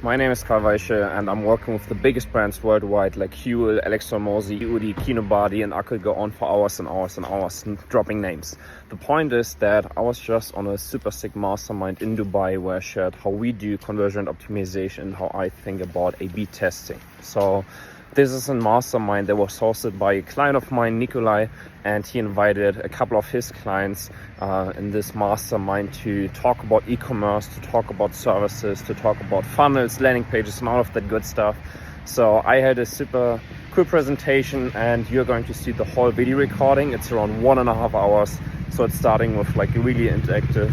My name is Karl Weiche and I'm working with the biggest brands worldwide like HUEL, Oodie, Kinobody, and I could go on for hours and hours and hours dropping names. The point is that I was just on a super sick mastermind in Dubai where I shared how we do conversion optimization and how I think about A/B testing. So this is a mastermind that was hosted by a client of mine, Nikolai, and he invited a couple of his clients in this mastermind to talk about e-commerce, to talk about services, to talk about funnels, landing pages, and all of that good stuff. So I had a super cool presentation and you're going to see the whole video recording. It's around 1.5 hours. So it's starting with like a really interactive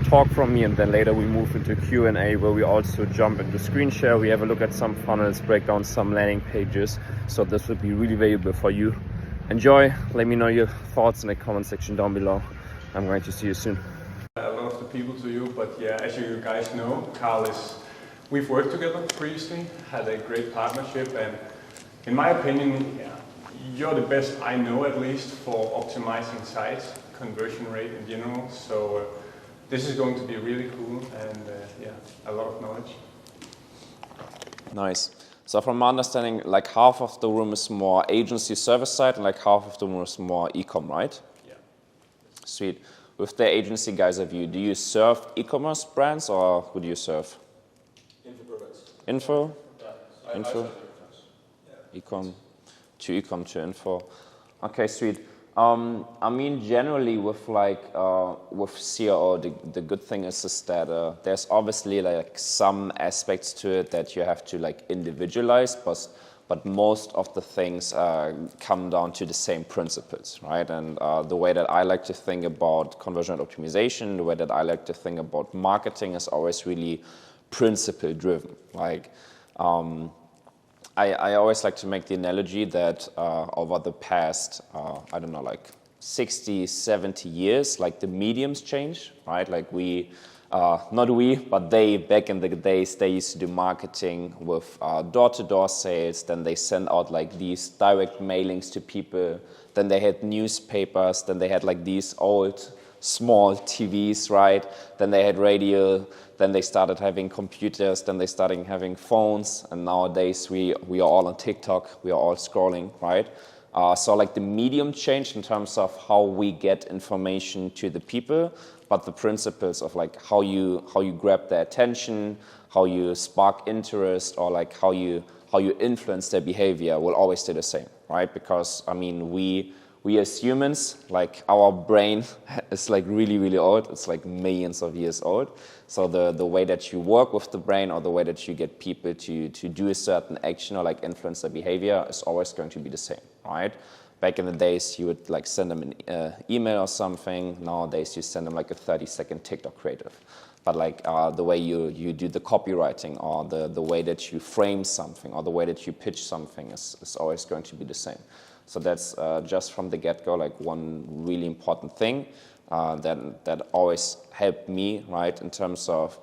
talk from me, and then later we move into Q&A where we also jump into screen share. We have a look at some funnels, break down some landing pages. So this will be really valuable for you. Enjoy. Let me know your thoughts in the comment section down below. I'm going to see you soon. A lot of the people to you, but yeah, as you guys know, Carl we've worked together previously, had a great partnership, and in my opinion, yeah, you're the best I know at least for optimizing sites, conversion rate in general. So this is going to be really cool and yeah, a lot of knowledge. Nice. So from my understanding, like half of the room is more agency service side and like half of the room is more e-com, right? Yeah. Sweet. With the agency guys of you, do you serve e-commerce brands or who do you serve? Info products. Info? Yeah. Info? Yeah. E-com to info. Okay, sweet. I mean, generally with like with CRO, the good thing is that there's obviously like some aspects to it that you have to like individualize, but most of the things come down to the same principles, right? And the way that I like to think about conversion optimization, the way that I like to think about marketing is always really principle driven. Like I always like to make the analogy that over the past, I don't know, like 60, 70 years, like the mediums change, right? Like not we, but they, back in the days, they used to do marketing with door-to-door sales. Then they sent out like these direct mailings to people. Then they had newspapers. Then they had like these old small TVs, right? Then they had radio. Then they started having computers. Then they started having phones. And nowadays we are all on TikTok. We are all scrolling, right? So like the medium changed in terms of how we get information to the people, but the principles of like how you grab their attention, how you spark interest, or like how you influence their behavior will always stay the same, right? Because I mean we as humans, like our brain is like really, really old. It's like millions of years old. So the way that you work with the brain or the way that you get people to do a certain action or like influence their behavior is always going to be the same, right? Back in the days, you would like send them an email or something. Nowadays, you send them like a 30-second TikTok creative. But like the way you do the copywriting or the way that you frame something or the way that you pitch something is always going to be the same. So that's just from the get-go, like one really important thing that always helped me, right, in terms of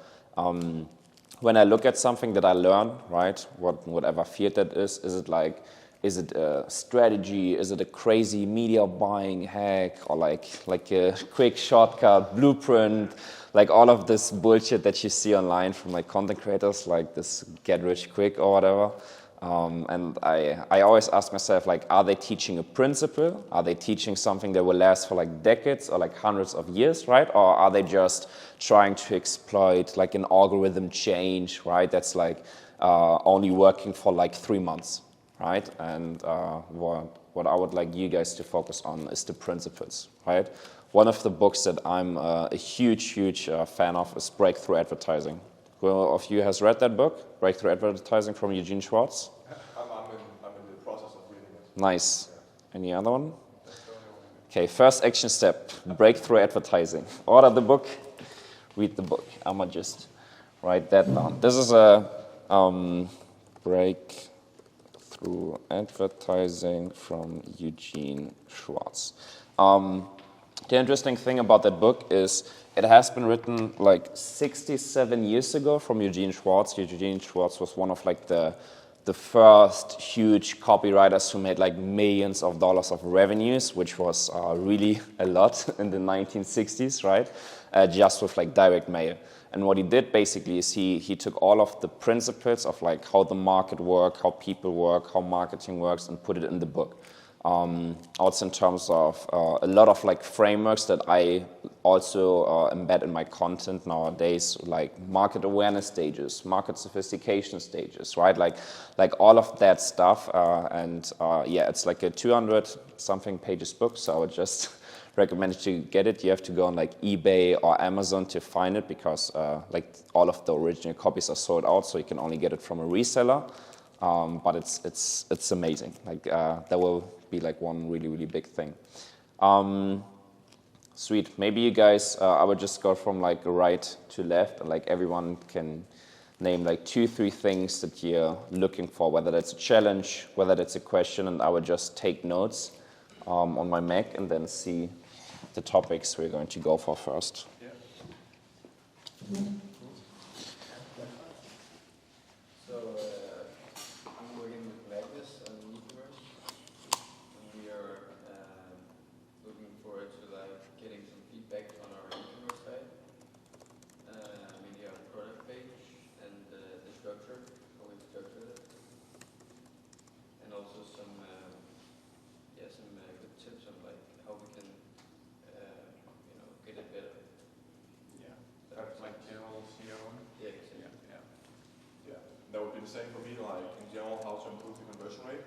when I look at something that I learn, right, whatever field that is it a strategy, is it a crazy media buying hack, or like a quick shortcut, blueprint, like all of this bullshit that you see online from like content creators, like this get rich quick or whatever. And I always ask myself, like, are they teaching a principle? Are they teaching something that will last for like decades or like hundreds of years, right? Or are they just trying to exploit like an algorithm change, right? That's like only working for like 3 months, right? And what I would like you guys to focus on is the principles, right? One of the books that I'm a huge fan of is Breakthrough Advertising. Who of you has read that book, Breakthrough Advertising from Eugene Schwartz? I'm in the process of reading it. Nice. Any other one? Okay, first action step, Breakthrough Advertising. Order the book, read the book. I'm going to just write that down. This is a Breakthrough Advertising from Eugene Schwartz. The interesting thing about that book is it has been written like 67 years ago from Eugene Schwartz. Eugene Schwartz was one of like the first huge copywriters who made like millions of dollars of revenues, which was really a lot in the 1960s, right? Just with like direct mail. And what he did basically is he took all of the principles of like how the market work, how people work, how marketing works, and put it in the book. Also in terms of a lot of like frameworks that I also embed in my content nowadays, like market awareness stages, market sophistication stages, right? Like all of that stuff. Yeah, it's like a 200 something pages book. So I would just recommend to get it. You have to go on like eBay or Amazon to find it because like all of the original copies are sold out. So you can only get it from a reseller. But it's amazing. Like that will be like one really big thing. Sweet. Maybe you guys, I would just go from like right to left, and like everyone can name like 2-3 things that you're looking for, whether that's a challenge, whether that's a question, and I would just take notes on my Mac and then see the topics we're going to go for first. Yeah. That would be the same for me, like in general, how to improve the conversion rate,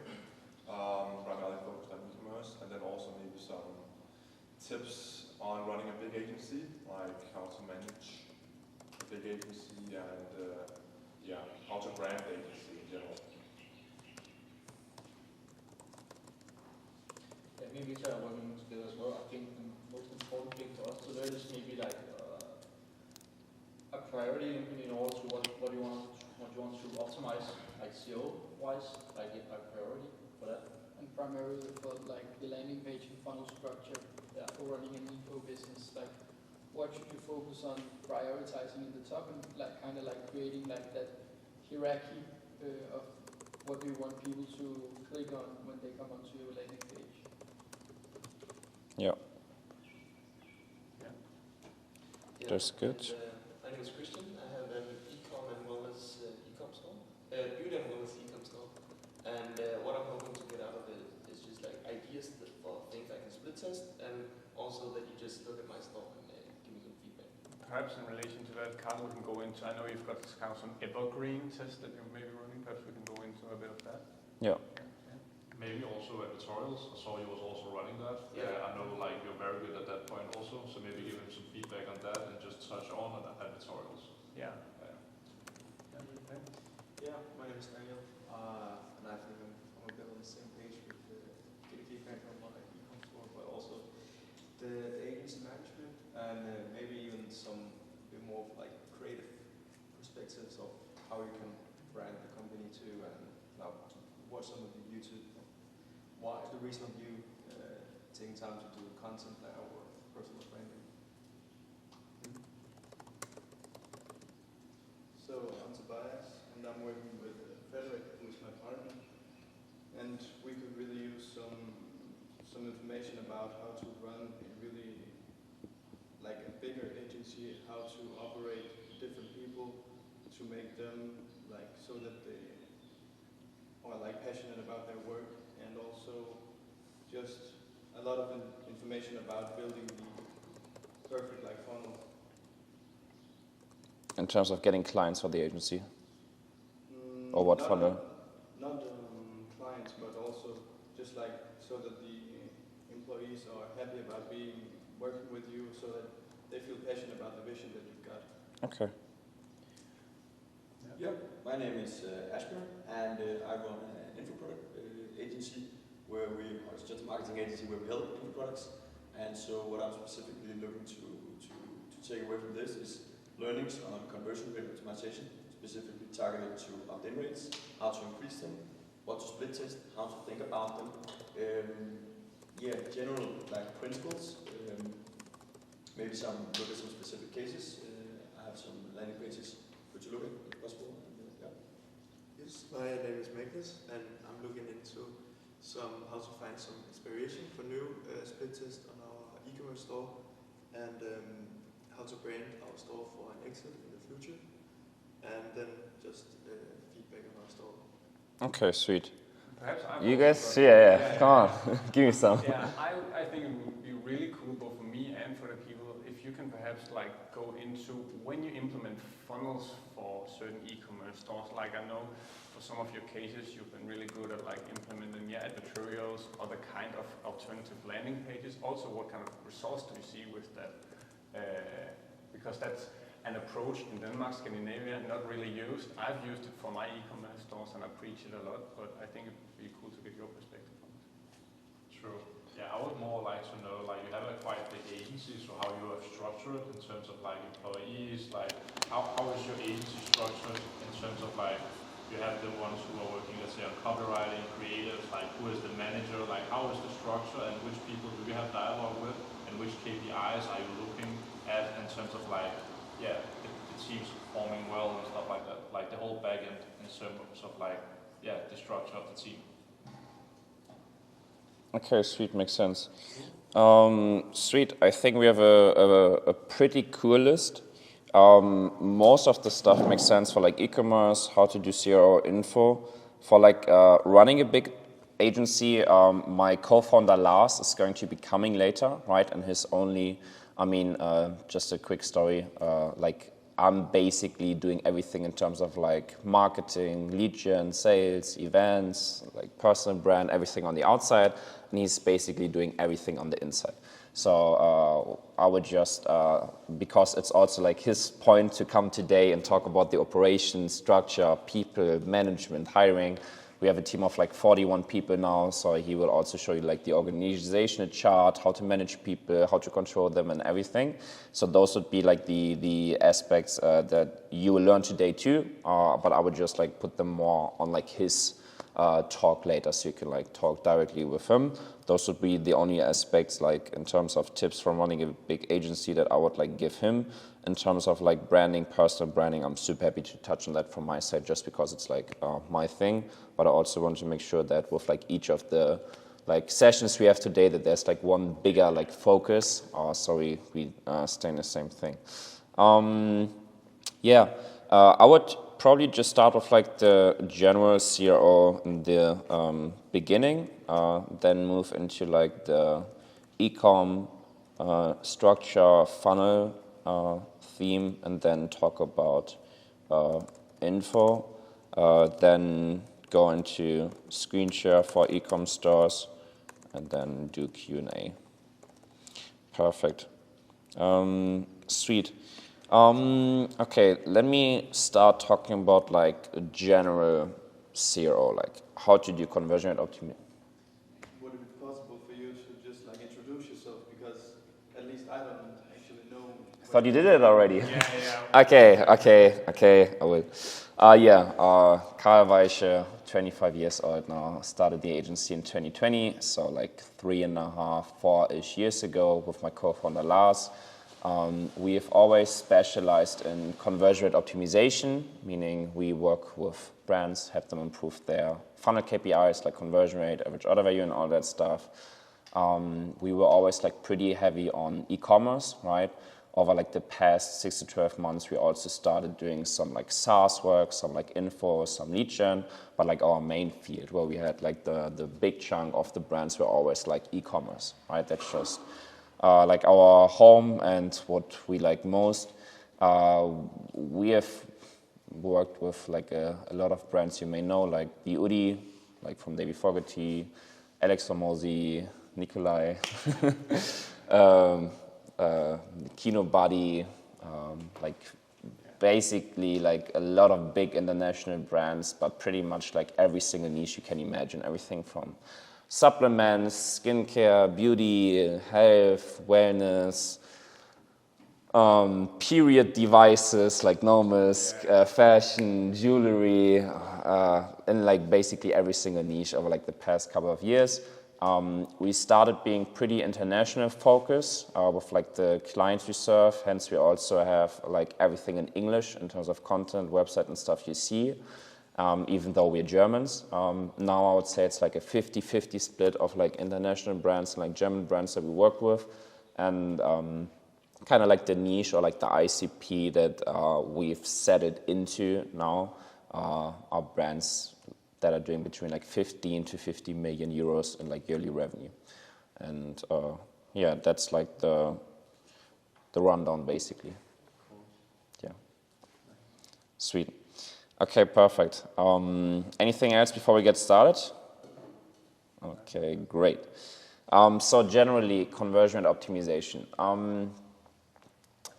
primarily focused on e-commerce, and then also maybe some tips on running a big agency, like how to manage a big agency and how to brand the agency in general. Yeah, me and Victor are working together as well. I think the most important thing for us to learn is maybe like a priority in order to what you want to optimize, like SEO-wise, like a priority for that. And primarily for like the landing page and funnel structure for running an info business, like what should you focus on prioritizing in the top and like kind of like creating like that hierarchy of what do you want people to click on when they come onto your landing page. Yeah. That's good. My name is Christian. I have an e-com and wellness e-com store, beauty and wellness e-com store. And what I'm hoping to get out of it is just like ideas for things I can split test, and also that you just look at my store and give me some feedback. Perhaps in relation to that, Carl, we can go into, I know you've got this kind of some evergreen test that you're maybe running. Perhaps we can go into a bit of that. Yeah. Maybe also editorials. I saw you was also running that. Yeah. I know like you're very good at that point also, so maybe give him some feedback on that and just touch on editorials. Yeah. Yeah, my name is Daniel, and I think I'm a bit on the same page with getting feedback on my e-com store, but also the agency management, and maybe even some bit more like creative perspectives of how you can brand the company too, and what some of the YouTube, why the reason of you taking time to do content now or personal branding. So I'm Tobias, and I'm working with Frederick, who is my partner, and we could really use some information about how to run a really like a bigger agency, how to operate different people, to make them like so that they are like passionate about their work, and also just a lot of information about building the perfect like funnel. In terms of getting clients for the agency? Or what funnel? Not clients, but also just like so that the employees are happy about working with you, so that they feel passionate about the vision that you've got. Okay. Yeah, my name is Asper, and I run an info product agency it's just a marketing agency where we help info products. And so what I'm specifically looking to take away from this is learnings on conversion rate optimization, specifically targeted to opt-in rates, how to increase them, what to split test, how to think about them. General like principles. Maybe look at some specific cases. I have some landing pages for you to look at if possible. Yes, my name is Magnus, and I'm looking into how to find some inspiration for new split tests on our e-commerce store, and how to brand our store for an exit in the future, and then just feedback on our store. Okay, sweet. Perhaps You guys, yeah. Come on, give me some. Yeah, I think it would be really cool both for me and for the people if you can perhaps like go into when you implement funnels for certain e-commerce stores. Like I know for some of your cases you've been really good at like implementing advertorials, other kind of alternative landing pages. Also, what kind of results do you see with that? Because that's an approach in Denmark, Scandinavia, not really used. I've used it for my e-commerce stores and I preach it a lot, but I think it'd be cool to get your perspective on it. True. Yeah, I would more like to know, like, you have a quite big agency, so how you have structured in terms of like employees, like how is your agency structured in terms of like you have the ones who are working, let's say, on copywriting, creatives, like who is the manager, like how is the structure and which people do you have dialogue with and which KPIs are you looking at in terms of like, yeah, it seems performing well and stuff like that, like the whole back end in terms of like, yeah, the structure of the team. Okay, sweet, makes sense. Sweet, I think we have a pretty cool list. Most of the stuff makes sense for like e-commerce, how to do CRO info. For like running a big agency, my co-founder Lars is going to be coming later, right? And his only, just a quick story, like I'm basically doing everything in terms of like marketing, lead gen, sales, events, like personal brand, everything on the outside. And he's basically doing everything on the inside. So I would just, because it's also like his point to come today and talk about the operations, structure, people, management, hiring. We have a team of like 41 people now, so he will also show you like the organizational chart, how to manage people, how to control them and everything. So those would be like the aspects that you will learn today too, but I would just like put them more on like his talk later, so you can like talk directly with him. Those would be the only aspects like in terms of tips from running a big agency that I would like give him. In terms of like branding, personal branding, I'm super happy to touch on that from my side just because it's like my thing. But I also want to make sure that with like each of the like sessions we have today that there's like one bigger like focus. We stay in the same thing. I would probably just start with like the general CRO in the beginning, then move into like the e-com structure, funnel theme, and then talk about info, then go into screen share for e-com stores, and then do Q&A. Perfect. Sweet. Okay, let me start talking about like a general CRO, like how to do conversion rate optimization. Would it be possible for you to just like introduce yourself, because at least I don't actually know. I thought you did it already. Yeah. Okay, I will. Karl Weiche, 25 years old now, started the agency in 2020, so like 3.5, 4-ish years ago with my co-founder Lars. We have always specialized in conversion rate optimization, meaning we work with brands, have them improve their funnel KPIs like conversion rate, average order value, and all that stuff. We were always like pretty heavy on e-commerce, right? Over like the past 6 to 12 months, we also started doing some like SaaS work, some like info, some lead gen, but like our main field where we had like the big chunk of the brands were always like e-commerce, right? That's just like our home and what we like most. We have worked with like a lot of brands you may know, like the Oodie, like from David Fogarty, Alex Hormozy, Nikolai, Kinobody, like basically like a lot of big international brands, but pretty much like every single niche you can imagine, everything from supplements, skincare, beauty, health, wellness, period devices like Nomusk, fashion, jewelry, and like basically every single niche over like the past couple of years. We started being pretty international focused with like the clients we serve. Hence, we also have like everything in English in terms of content, website, and stuff you see. Even though we're Germans, now I would say it's like a 50-50 split of like international brands and like German brands that we work with, and kind of like the niche or like the ICP that we've set it into now are brands that are doing between like 15 to 50 million euros in like yearly revenue. And yeah, that's like the rundown basically. Yeah. Sweet. Okay, perfect. Anything else before we get started? Okay, great. So generally, conversion and optimization.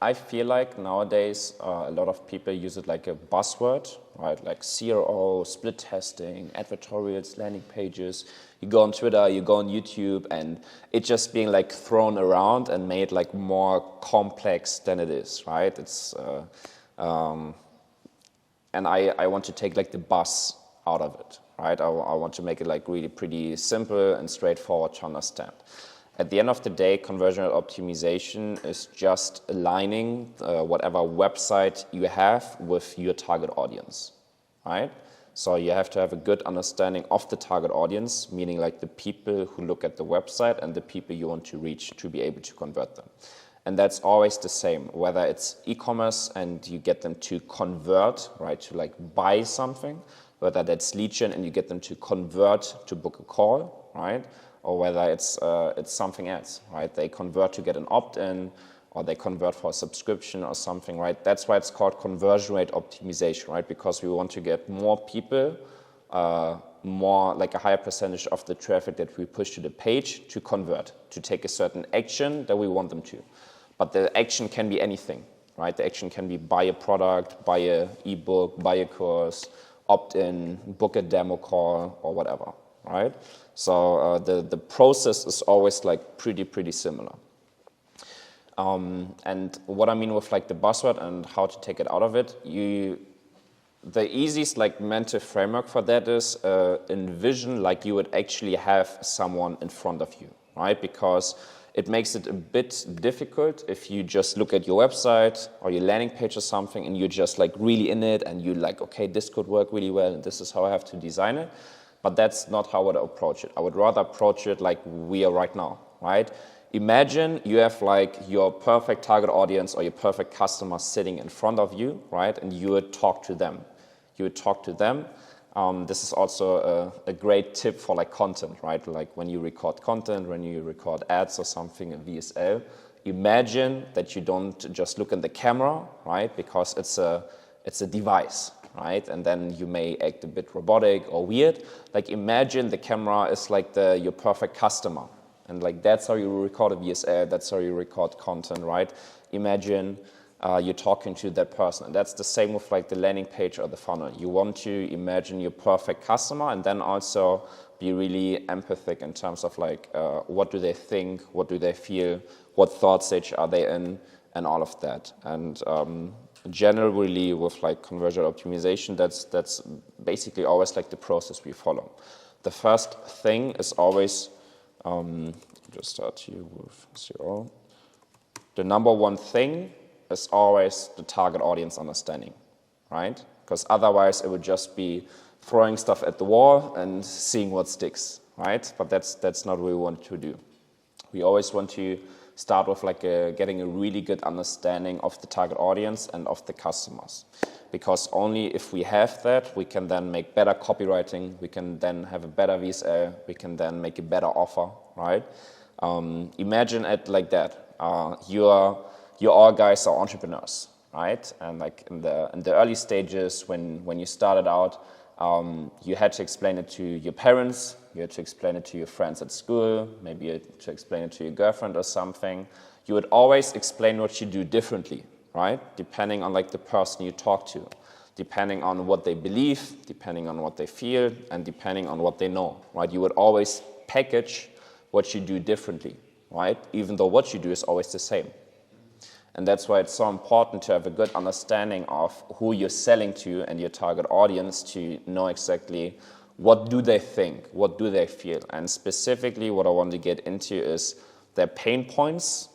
I feel like nowadays a lot of people use it like a buzzword, right? Like CRO, split testing, advertorials, landing pages. You go on Twitter, you go on YouTube, and it's just being like thrown around and made like more complex than it is, right? It's and I want to take like the buzz out of it, right? I want to make it like really pretty simple and straightforward to understand. At the end of the day, conversion optimization is just aligning whatever website you have with your target audience, right? So you have to have a good understanding of the target audience, meaning like the people who look at the website and the people you want to reach to be able to convert them. And that's always the same, whether it's e-commerce and you get them to convert, right, to like buy something, whether that's lead gen and you get them to convert to book a call, right? Or whether it's something else, right? They convert to get an opt-in, or they convert for a subscription or something, right? That's why it's called conversion rate optimization, right? Because we want to get more people, more like a higher percentage of the traffic that we push to the page to convert, to take a certain action that we want them to. But the action can be anything, right? The action can be buy a product, buy a ebook, buy a course, opt-in, book a demo call, or whatever, right? So the process is always like pretty similar. And what I mean with like the buzzword and how to take it out of it, the easiest like mental framework for that is envision like you would actually have someone in front of you, right? Because it makes it a bit difficult if you just look at your website or your landing page or something and you're just like really in it and you're like, okay, this could work really well and this is how I have to design it. But that's not how I would approach it. I would rather approach it like we are right now, right? Imagine you have like your perfect target audience or your perfect customer sitting in front of you, right? And you would talk to them. You would talk to them. This is also a great tip for like content, right? Like when you record content, when you record ads or something in VSL, imagine that you don't just look in the camera, right? Because it's a device, right? And then you may act a bit robotic or weird. Like imagine the camera is like your perfect customer. And like that's how you record a VSL, that's how you record content, right? Imagine you're talking to that person. And that's the same with like the landing page or the funnel. You want to imagine your perfect customer and then also be really empathic in terms of like what do they think, what do they feel, what thought stage are they in, and all of that. And generally with like conversion optimization, that's basically always like the process we follow. The first thing is always, just start here with 0. The number one thing is always the target audience understanding, right? Because otherwise it would just be throwing stuff at the wall and seeing what sticks, right? But that's not what we want to do. We always want to start with like getting a really good understanding of the target audience and of the customers. Because only if we have that, we can then make better copywriting, we can then have a better VSL, we can then make a better offer, right? Imagine it like that. You all guys are entrepreneurs, right? And like in the early stages, when you started out, you had to explain it to your parents, you had to explain it to your friends at school, maybe you had to explain it to your girlfriend or something. You would always explain what you do differently, right? Depending on like the person you talk to, depending on what they believe, depending on what they feel, and depending on what they know, right? You would always package what you do differently, right? Even though what you do is always the same. And that's why it's so important to have a good understanding of who you're selling to and your target audience to know exactly what do they think, what do they feel. And specifically what I want to get into is their pain points,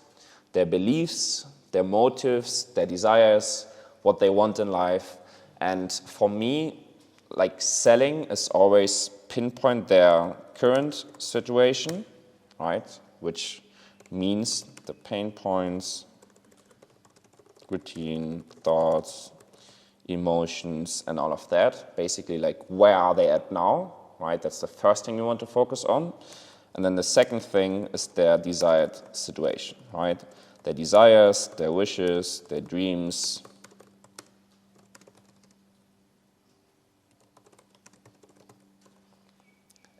their beliefs, their motives, their desires, what they want in life. And for me, like selling is always pinpoint their current situation, right? Which means the pain points routine, thoughts, emotions, and all of that. Basically, like, where are they at now, right? That's the first thing you want to focus on. And then the second thing is their desired situation, right? Their desires, their wishes, their dreams.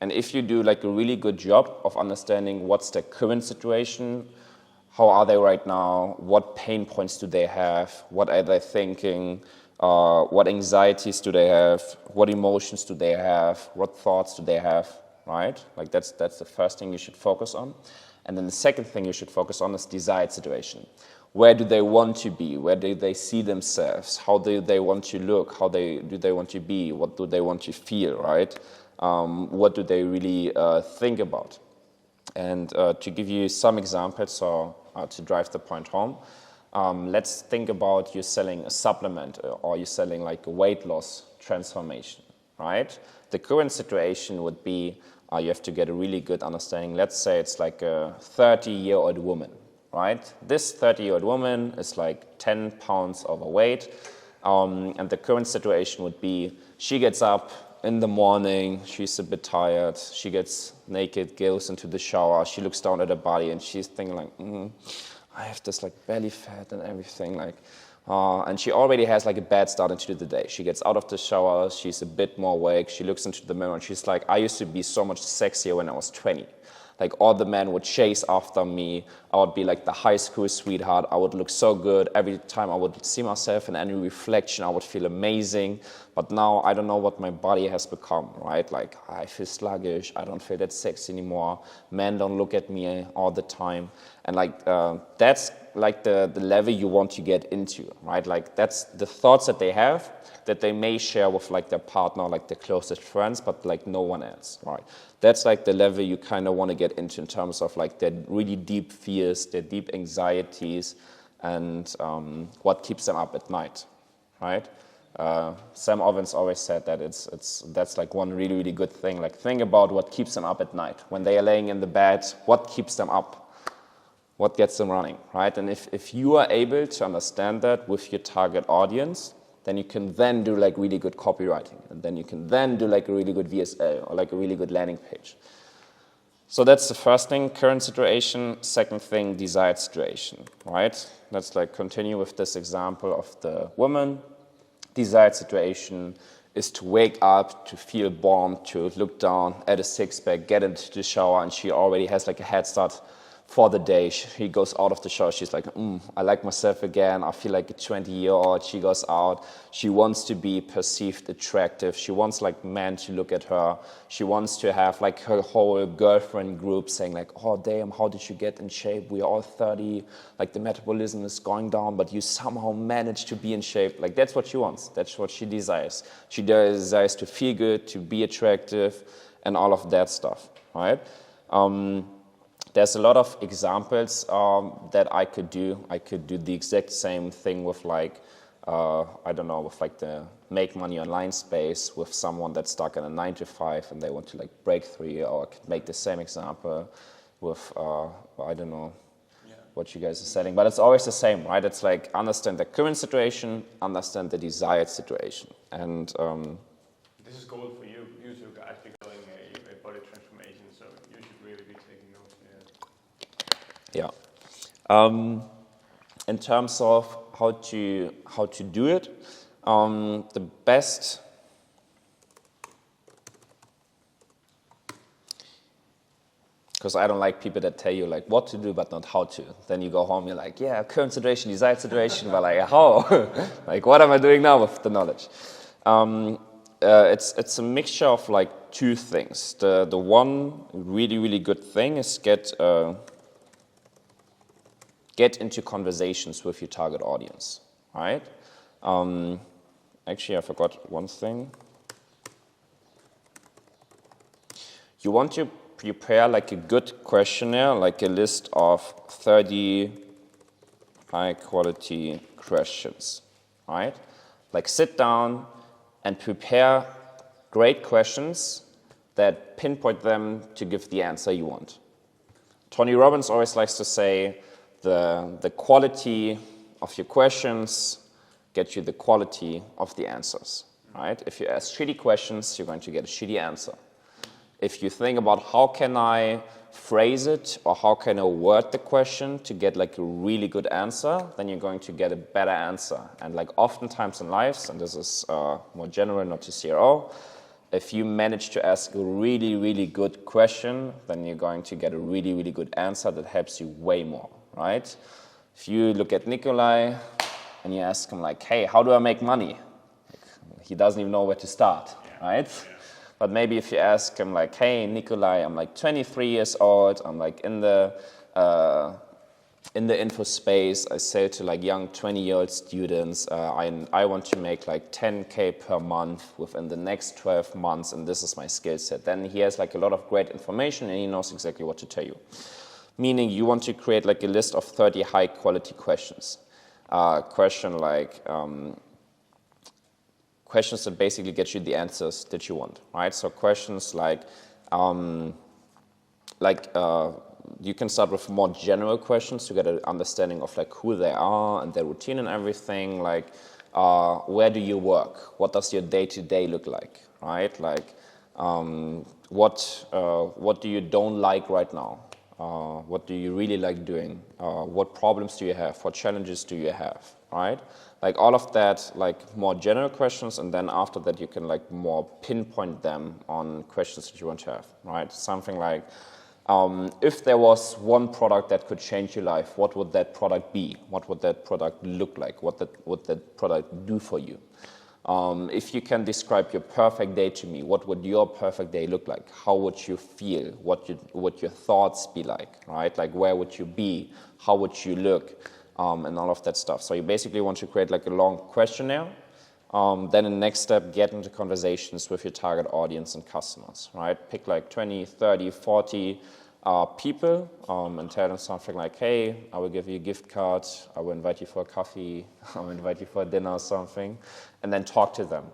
And if you do like a really good job of understanding what's their current situation, how are they right now, what pain points do they have, what are they thinking, what anxieties do they have, what emotions do they have, what thoughts do they have, right? Like that's the first thing you should focus on. And then the second thing you should focus on is desired situation. Where do they want to be? Where do they see themselves? How do they want to look? How do they want to be? What do they want to feel, right? What do they really think about? And to give you some examples or to drive the point home, let's think about you selling a supplement or you're selling like a weight loss transformation, right? The current situation would be you have to get a really good understanding. Let's say it's like a 30-year-old woman, right? This 30-year-old woman is like 10 pounds overweight, and the current situation would be she gets up in the morning, she's a bit tired, she gets naked, goes into the shower, she looks down at her body and she's thinking like, I have this like belly fat and everything, like, and she already has like a bad start into the day. She gets out of the shower, she's a bit more awake, she looks into the mirror and she's like, I used to be so much sexier when I was 20. Like all the men would chase after me. I would be like the high school sweetheart. I would look so good. Every time I would see myself in any reflection, I would feel amazing. But now I don't know what my body has become, right? Like I feel sluggish. I don't feel that sexy anymore. Men don't look at me all the time. And like that's like the level you want to get into, right? Like that's the thoughts that they have that they may share with like their partner, like their closest friends, but like no one else, right? That's like the level you kind of want to get into in terms of like their really deep fears, their deep anxieties, and what keeps them up at night, right? Sam Ovens always said that that's like one really, really good thing. Like think about what keeps them up at night. When they are laying in the bed, what keeps them up? What gets them running, right? And if you are able to understand that with your target audience, then you can then do like really good copywriting. And then you can then do like a really good VSL or like a really good landing page. So that's the first thing, current situation. Second thing, desired situation, right? Let's like continue with this example of the woman. Desired situation is to wake up, to feel warm, to look down at a six-pack, get into the shower, and she already has like a head start for the day. She goes out of the shower, she's like, I like myself again, I feel like a 20-year-old. She goes out, she wants to be perceived attractive, she wants like men to look at her, she wants to have like her whole girlfriend group saying like, oh damn, how did you get in shape? We're all 30, like the metabolism is going down, but you somehow managed to be in shape. Like that's what she wants, that's what she desires. She desires to feel good, to be attractive, and all of that stuff, right? There's a lot of examples that I could do. I could do the exact same thing with like, I don't know, with like the make money online space with someone that's stuck in a 9-to-5 and they want to like break free, or I could make the same example with, I don't know what you guys are selling, but it's always the same, right? It's like understand the current situation, understand the desired situation. And this is gold for you two guys becoming a body transformation, so you should really be taking notes. Yeah. In terms of how to do it, the best because I don't like people that tell you like what to do but not how to. Then you go home, you're like, yeah, current situation, desired situation, but like how? Like what am I doing now with the knowledge? It's a mixture of like two things. The one really, really good thing is get into conversations with your target audience, right? Actually, I forgot one thing. You want to prepare like a good questionnaire, like a list of 30 high-quality questions, right? Like sit down and prepare great questions that pinpoint them to give the answer you want. Tony Robbins always likes to say, the quality of your questions get you the quality of the answers, right? If you ask shitty questions, you're going to get a shitty answer. If you think about how can I phrase it or how can I word the question to get like a really good answer, then you're going to get a better answer. And like oftentimes in lives, and this is more general, not to CRO, if you manage to ask a really, really good question, then you're going to get a really, really good answer that helps you way more, right? If you look at Nikolai and you ask him like, hey, how do I make money? He doesn't even know where to start, right? But maybe if you ask him like, hey, Nikolai, I'm like 23 years old, I'm like in the info space, I sell to like young 20-year-old students, I want to make like 10K per month within the next 12 months, and this is my skill set. Then he has like a lot of great information and he knows exactly what to tell you. Meaning you want to create like a list of 30 high quality questions. Question like, questions that basically get you the answers that you want, right? So questions like you can start with more general questions to get an understanding of like who they are and their routine and everything. Like, where do you work? What does your day-to-day look like, right? Like, what do you don't like right now? What do you really like doing? What problems do you have? What challenges do you have, right? Like all of that, like more general questions, and then after that you can like more pinpoint them on questions that you want to have, right? Something like, if there was one product that could change your life, what would that product be? What would that product look like? What would that product do for you? If you can describe your perfect day to me, what would your perfect day look like? How would you feel? What would your thoughts be like, right? Like where would you be? How would you look? And all of that stuff. So you basically want to create like a long questionnaire. Then the next step, get into conversations with your target audience and customers, right? Pick like 20, 30, 40 people and tell them something like, hey, I will give you a gift card, I will invite you for a coffee, I will invite you for a dinner or something, and then talk to them.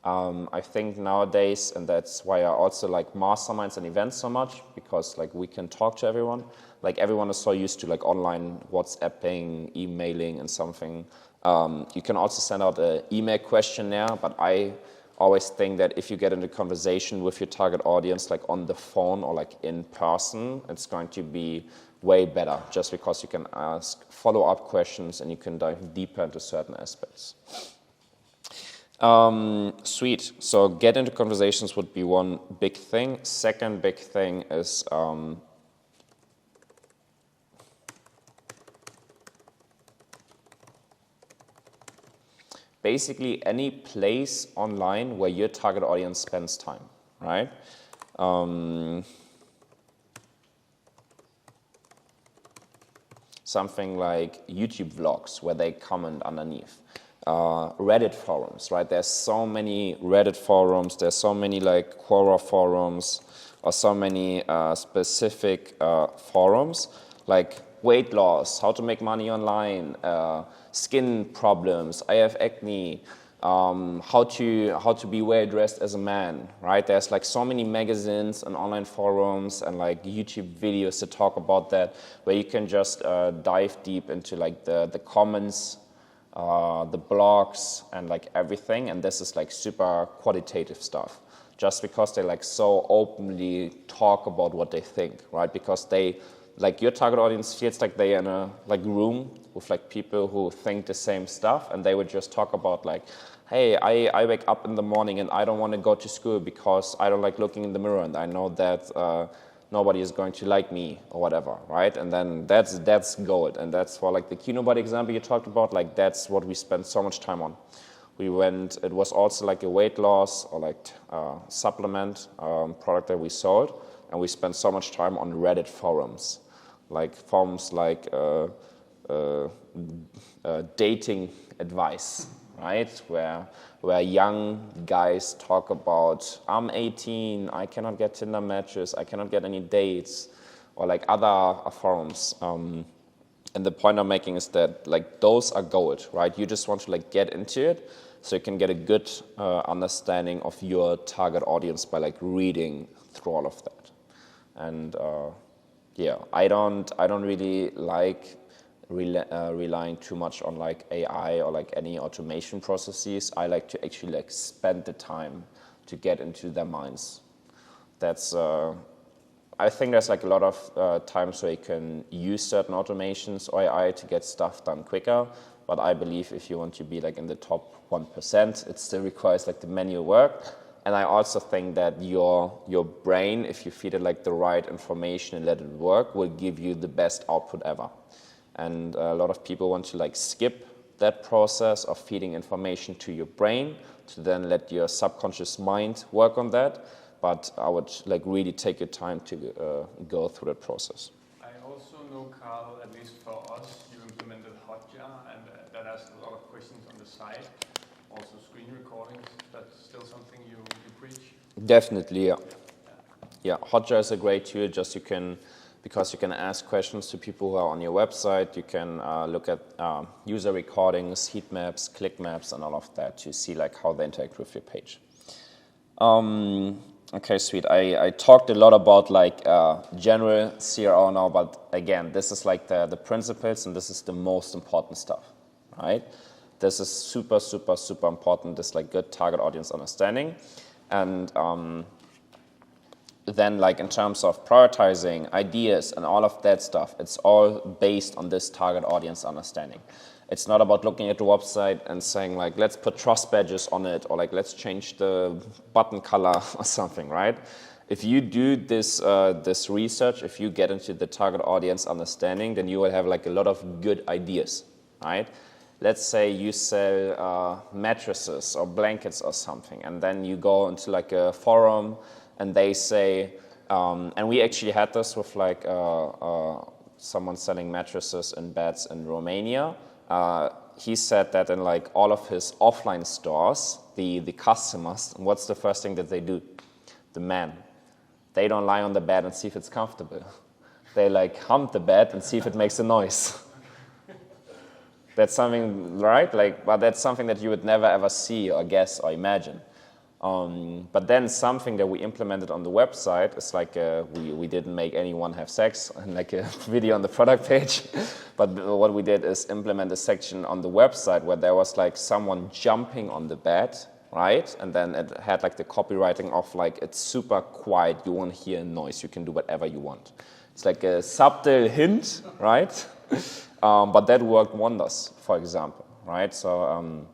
I think nowadays, and that's why I also like masterminds and events so much, because like we can talk to everyone. Like everyone is so used to like online WhatsApping, emailing and something. You can also send out an email questionnaire, but I always think that if you get into conversation with your target audience, like on the phone or like in person, it's going to be way better, just because you can ask follow-up questions and you can dive deeper into certain aspects. Sweet. So get into conversations would be one big thing. Second big thing is basically any place online where your target audience spends time, right? Something like YouTube vlogs where they comment underneath. Reddit forums, right? There's so many Reddit forums, there's so many like Quora forums, or so many specific forums, like weight loss, how to make money online, skin problems, I have acne, how to be well dressed as a man, right? There's like so many magazines and online forums and like YouTube videos to talk about that, where you can just dive deep into like the comments, the blogs and like everything, and this is like super qualitative stuff, just because they like so openly talk about what they think, right? Because they, like your target audience feels like they're in a like room with like people who think the same stuff, and they would just talk about like, hey, I wake up in the morning and I don't want to go to school because I don't like looking in the mirror, and I know that nobody is going to like me or whatever, right? And then that's gold, and that's for like the Kinobody example you talked about, like that's what we spent so much time on. It was also like a weight loss or like supplement product that we sold, and we spent so much time on Reddit forums, like dating advice, right? Where young guys talk about, I'm 18, I cannot get Tinder matches, I cannot get any dates, or like other forums. And the point I'm making is that like those are gold, right? You just want to like get into it so you can get a good understanding of your target audience by like reading through all of that. And yeah, I don't really like relying too much on like AI or like any automation processes. I like to actually like spend the time to get into their minds. That's I think there's like a lot of times where you can use certain automations or AI to get stuff done quicker. But I believe if you want to be like in the top 1%, it still requires like the manual work. And I also think that your brain, if you feed it like the right information and let it work, will give you the best output ever. And a lot of people want to like skip that process of feeding information to your brain to then let your subconscious mind work on that. But I would like really take your time to go through that process. I also know, Carl, at least for us, you implemented Hotjar, and that has a lot of questions on the side. Also screen recordings, that's still something you preach? Definitely, yeah. Yeah, Hotjar is a great tool, because you can ask questions to people who are on your website. You can look at user recordings, heat maps, click maps, and all of that to see like how they interact with your page. Okay, sweet. I talked a lot about like general CRO now, but again, this is like the principles, and this is the most important stuff, right? This is super, super, super important, this like good target audience understanding. And then like in terms of prioritizing ideas and all of that stuff, it's all based on this target audience understanding. It's not about looking at the website and saying like, let's put trust badges on it, or like, let's change the button color or something, right? If you do this research, if you get into the target audience understanding, then you will have like a lot of good ideas, right? Let's say you sell mattresses or blankets or something, and then you go into like a forum and they say, and we actually had this with like someone selling mattresses and beds in Romania. He said that in like all of his offline stores, the customers, what's the first thing that they do? The men. They don't lie on the bed and see if it's comfortable. They like hump the bed and see if it makes a noise. That's something, right? Like, but that's something that you would never ever see or guess or imagine. But then something that we implemented on the website is like we didn't make anyone have sex and like a video on the product page. But what we did is implement a section on the website where there was like someone jumping on the bed, right? And then it had like the copywriting of like, it's super quiet, you won't hear a noise, you can do whatever you want. It's like a subtle hint, right? But that worked wonders, for example, right? So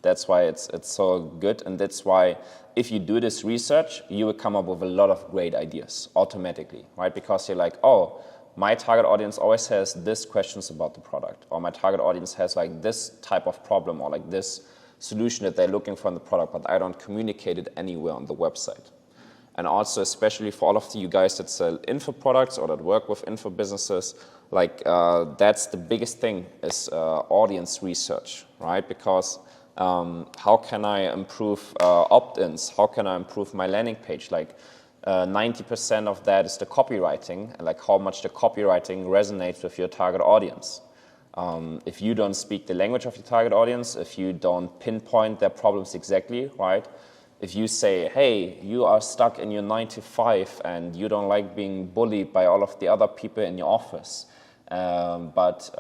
that's why it's so good, and that's why if you do this research, you will come up with a lot of great ideas automatically, right? Because you're like, oh, my target audience always has this questions about the product, or my target audience has like this type of problem, or like this solution that they're looking for in the product, but I don't communicate it anywhere on the website. And also, especially for all of you guys that sell info products or that work with info businesses, like that's the biggest thing is audience research, right? Because how can I improve opt-ins? How can I improve my landing page? Like 90% of that is the copywriting, and like how much the copywriting resonates with your target audience. If you don't speak the language of your target audience, if you don't pinpoint their problems exactly, right? If you say, hey, you are stuck in your 9 to 5 and you don't like being bullied by all of the other people in your office, but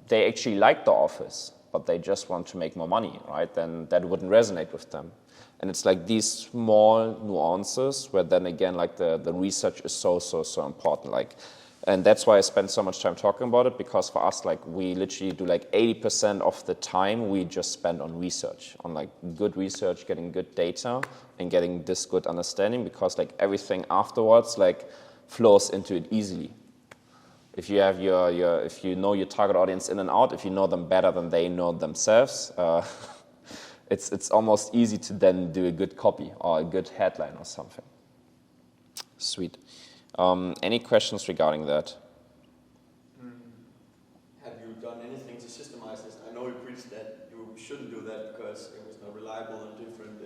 they actually like the office, but they just want to make more money, right? Then that wouldn't resonate with them. And it's like these small nuances where then again, like the research is so important. Like, and that's why I spend so much time talking about it, because for us, like we literally do like 80% of the time we just spend on research, on like good research, getting good data and getting this good understanding, because like everything afterwards like flows into it easily. If you have if you know your target audience in and out, if you know them better than they know themselves, it's almost easy to then do a good copy or a good headline or something. Sweet. Any questions regarding that? Have you done anything to systemize this? I know you preached that you shouldn't do that because it was not reliable in different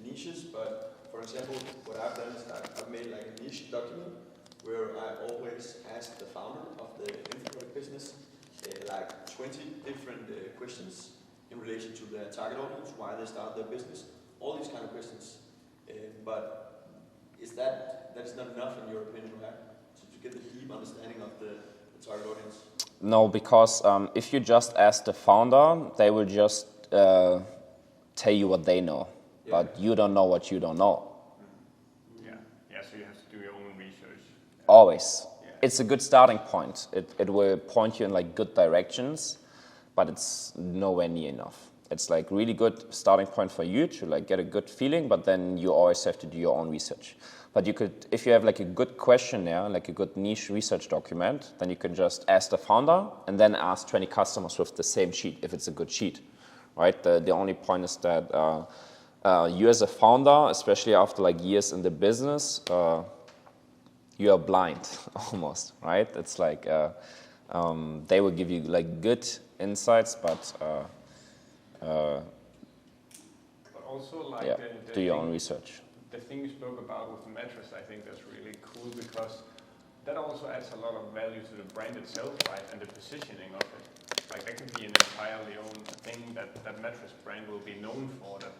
niches, but for example, what I've done is I've made like a niche document where I always ask the founder of the info business like 20 different questions in relation to their target audience, why they start their business, all these kind of questions. But is that is not enough in your opinion, right? To get the deep understanding of the target audience? No, because if you just ask the founder, they will just tell you what they know, but you don't know what you don't know. Yeah, so you have to do your own research. Always. It's a good starting point. It will point you in like good directions, but it's nowhere near enough. It's like really good starting point for you to like get a good feeling, but then you always have to do your own research. But you could, if you have like a good questionnaire, like a good niche research document, then you can just ask the founder and then ask 20 customers with the same sheet, if it's a good sheet, right? The only point is that you as a founder, especially after like years in the business, you are blind almost, right? It's like they will give you like good insights, but also like yeah, the do your thing- own research. The thing you spoke about with the mattress, I think that's really cool because that also adds a lot of value to the brand itself, right? And the positioning of it. Like that could be an entirely own thing that that mattress brand will be known for. That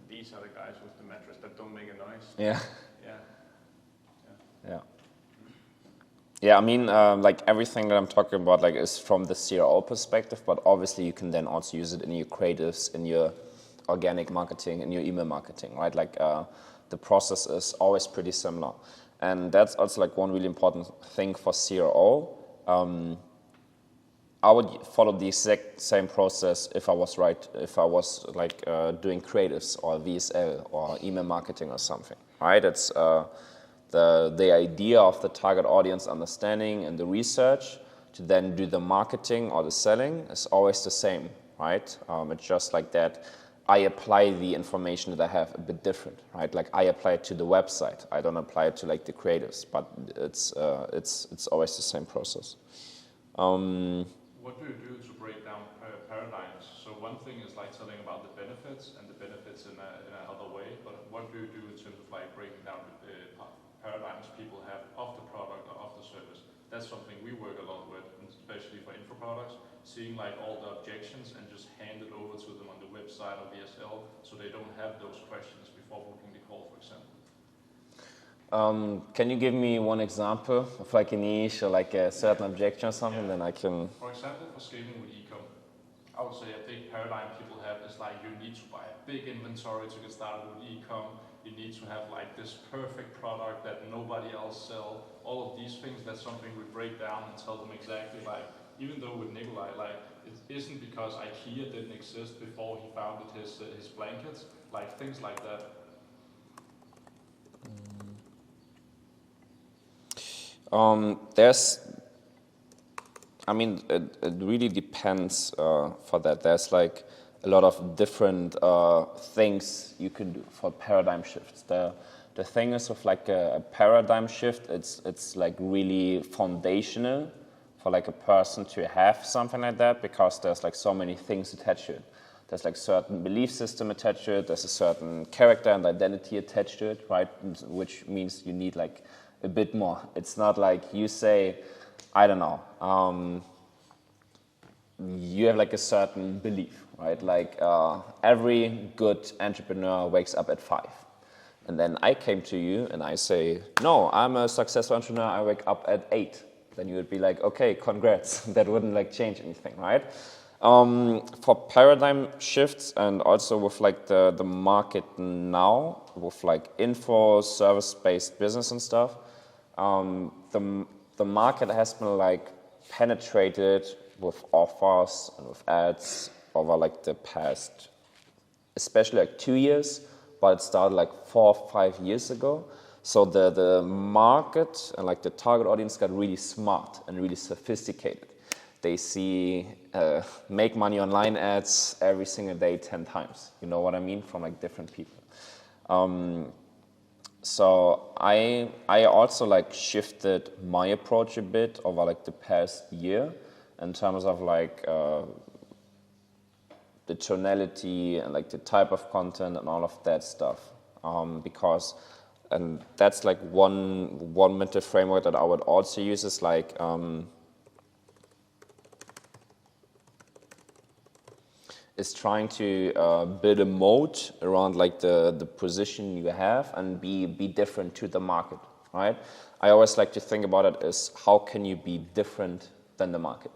these are the guys with the mattress that don't make a noise. Yeah. Yeah. Yeah. Yeah, I mean, like everything that I'm talking about, like, is from the CRO perspective, but obviously you can then also use it in your creatives, in your organic marketing, in your email marketing, right? Like, the process is always pretty similar, and that's also like one really important thing for CRO. I would follow the exact same process if I was like doing creatives or VSL or email marketing or something, right? It's the idea of the target audience understanding and the research to then do the marketing or the selling is always the same, right? It's just like that I apply the information that I have a bit different, right? Like I apply it to the website. I don't apply it to like the creatives, but it's always the same process. What do you do to break down paradigms? So one thing is like telling about the benefits and the benefits in another way, but what do you do in terms of like breaking down the paradigms people have of the product or of the service? That's something we work a lot with, especially for info products, seeing like all the objections and just hand it over to them on the website or VSL so they don't have those questions before booking the call, for example. Can you give me one example of like a niche or like a certain objection or something? Then I can... For example, for scaling with e-com, I would say a big paradigm people have is like you need to buy a big inventory to get started with e-com. You need to have like this perfect product that nobody else sells. All of these things, that's something we break down and tell them exactly like, even though with Nikolai, like it isn't because IKEA didn't exist before he founded his blankets, like things like that. I mean, it really depends for that. There's like a lot of different things you can do for paradigm shifts. The thing is with like a paradigm shift, it's like really foundational for like a person to have something like that because there's like so many things attached to it. There's like certain belief system attached to it. There's a certain character and identity attached to it, right? Which means you need like a bit more. It's not like you say, I don't know, you have like a certain belief, right? Like every good entrepreneur wakes up at 5. And then I came to you and I say, no, I'm a successful entrepreneur, I wake up at 8. Then you would be like, okay, congrats. That wouldn't like change anything, right? For paradigm shifts and also with like the market now, with like info, service-based business and stuff, the market has been like penetrated with offers and with ads over like the past, especially like 2 years, but it started like 4 or 5 years ago. So the market and like the target audience got really smart and really sophisticated. They see make money online ads every single day 10 times. You know what I mean? From like different people. So I also like shifted my approach a bit over like the past year in terms of like the tonality and like the type of content and all of that stuff. Because, and that's like one mental framework that I would also use is like is trying to build a moat around like the position you have and be different to the market, right? I always like to think about it as how can you be different than the market.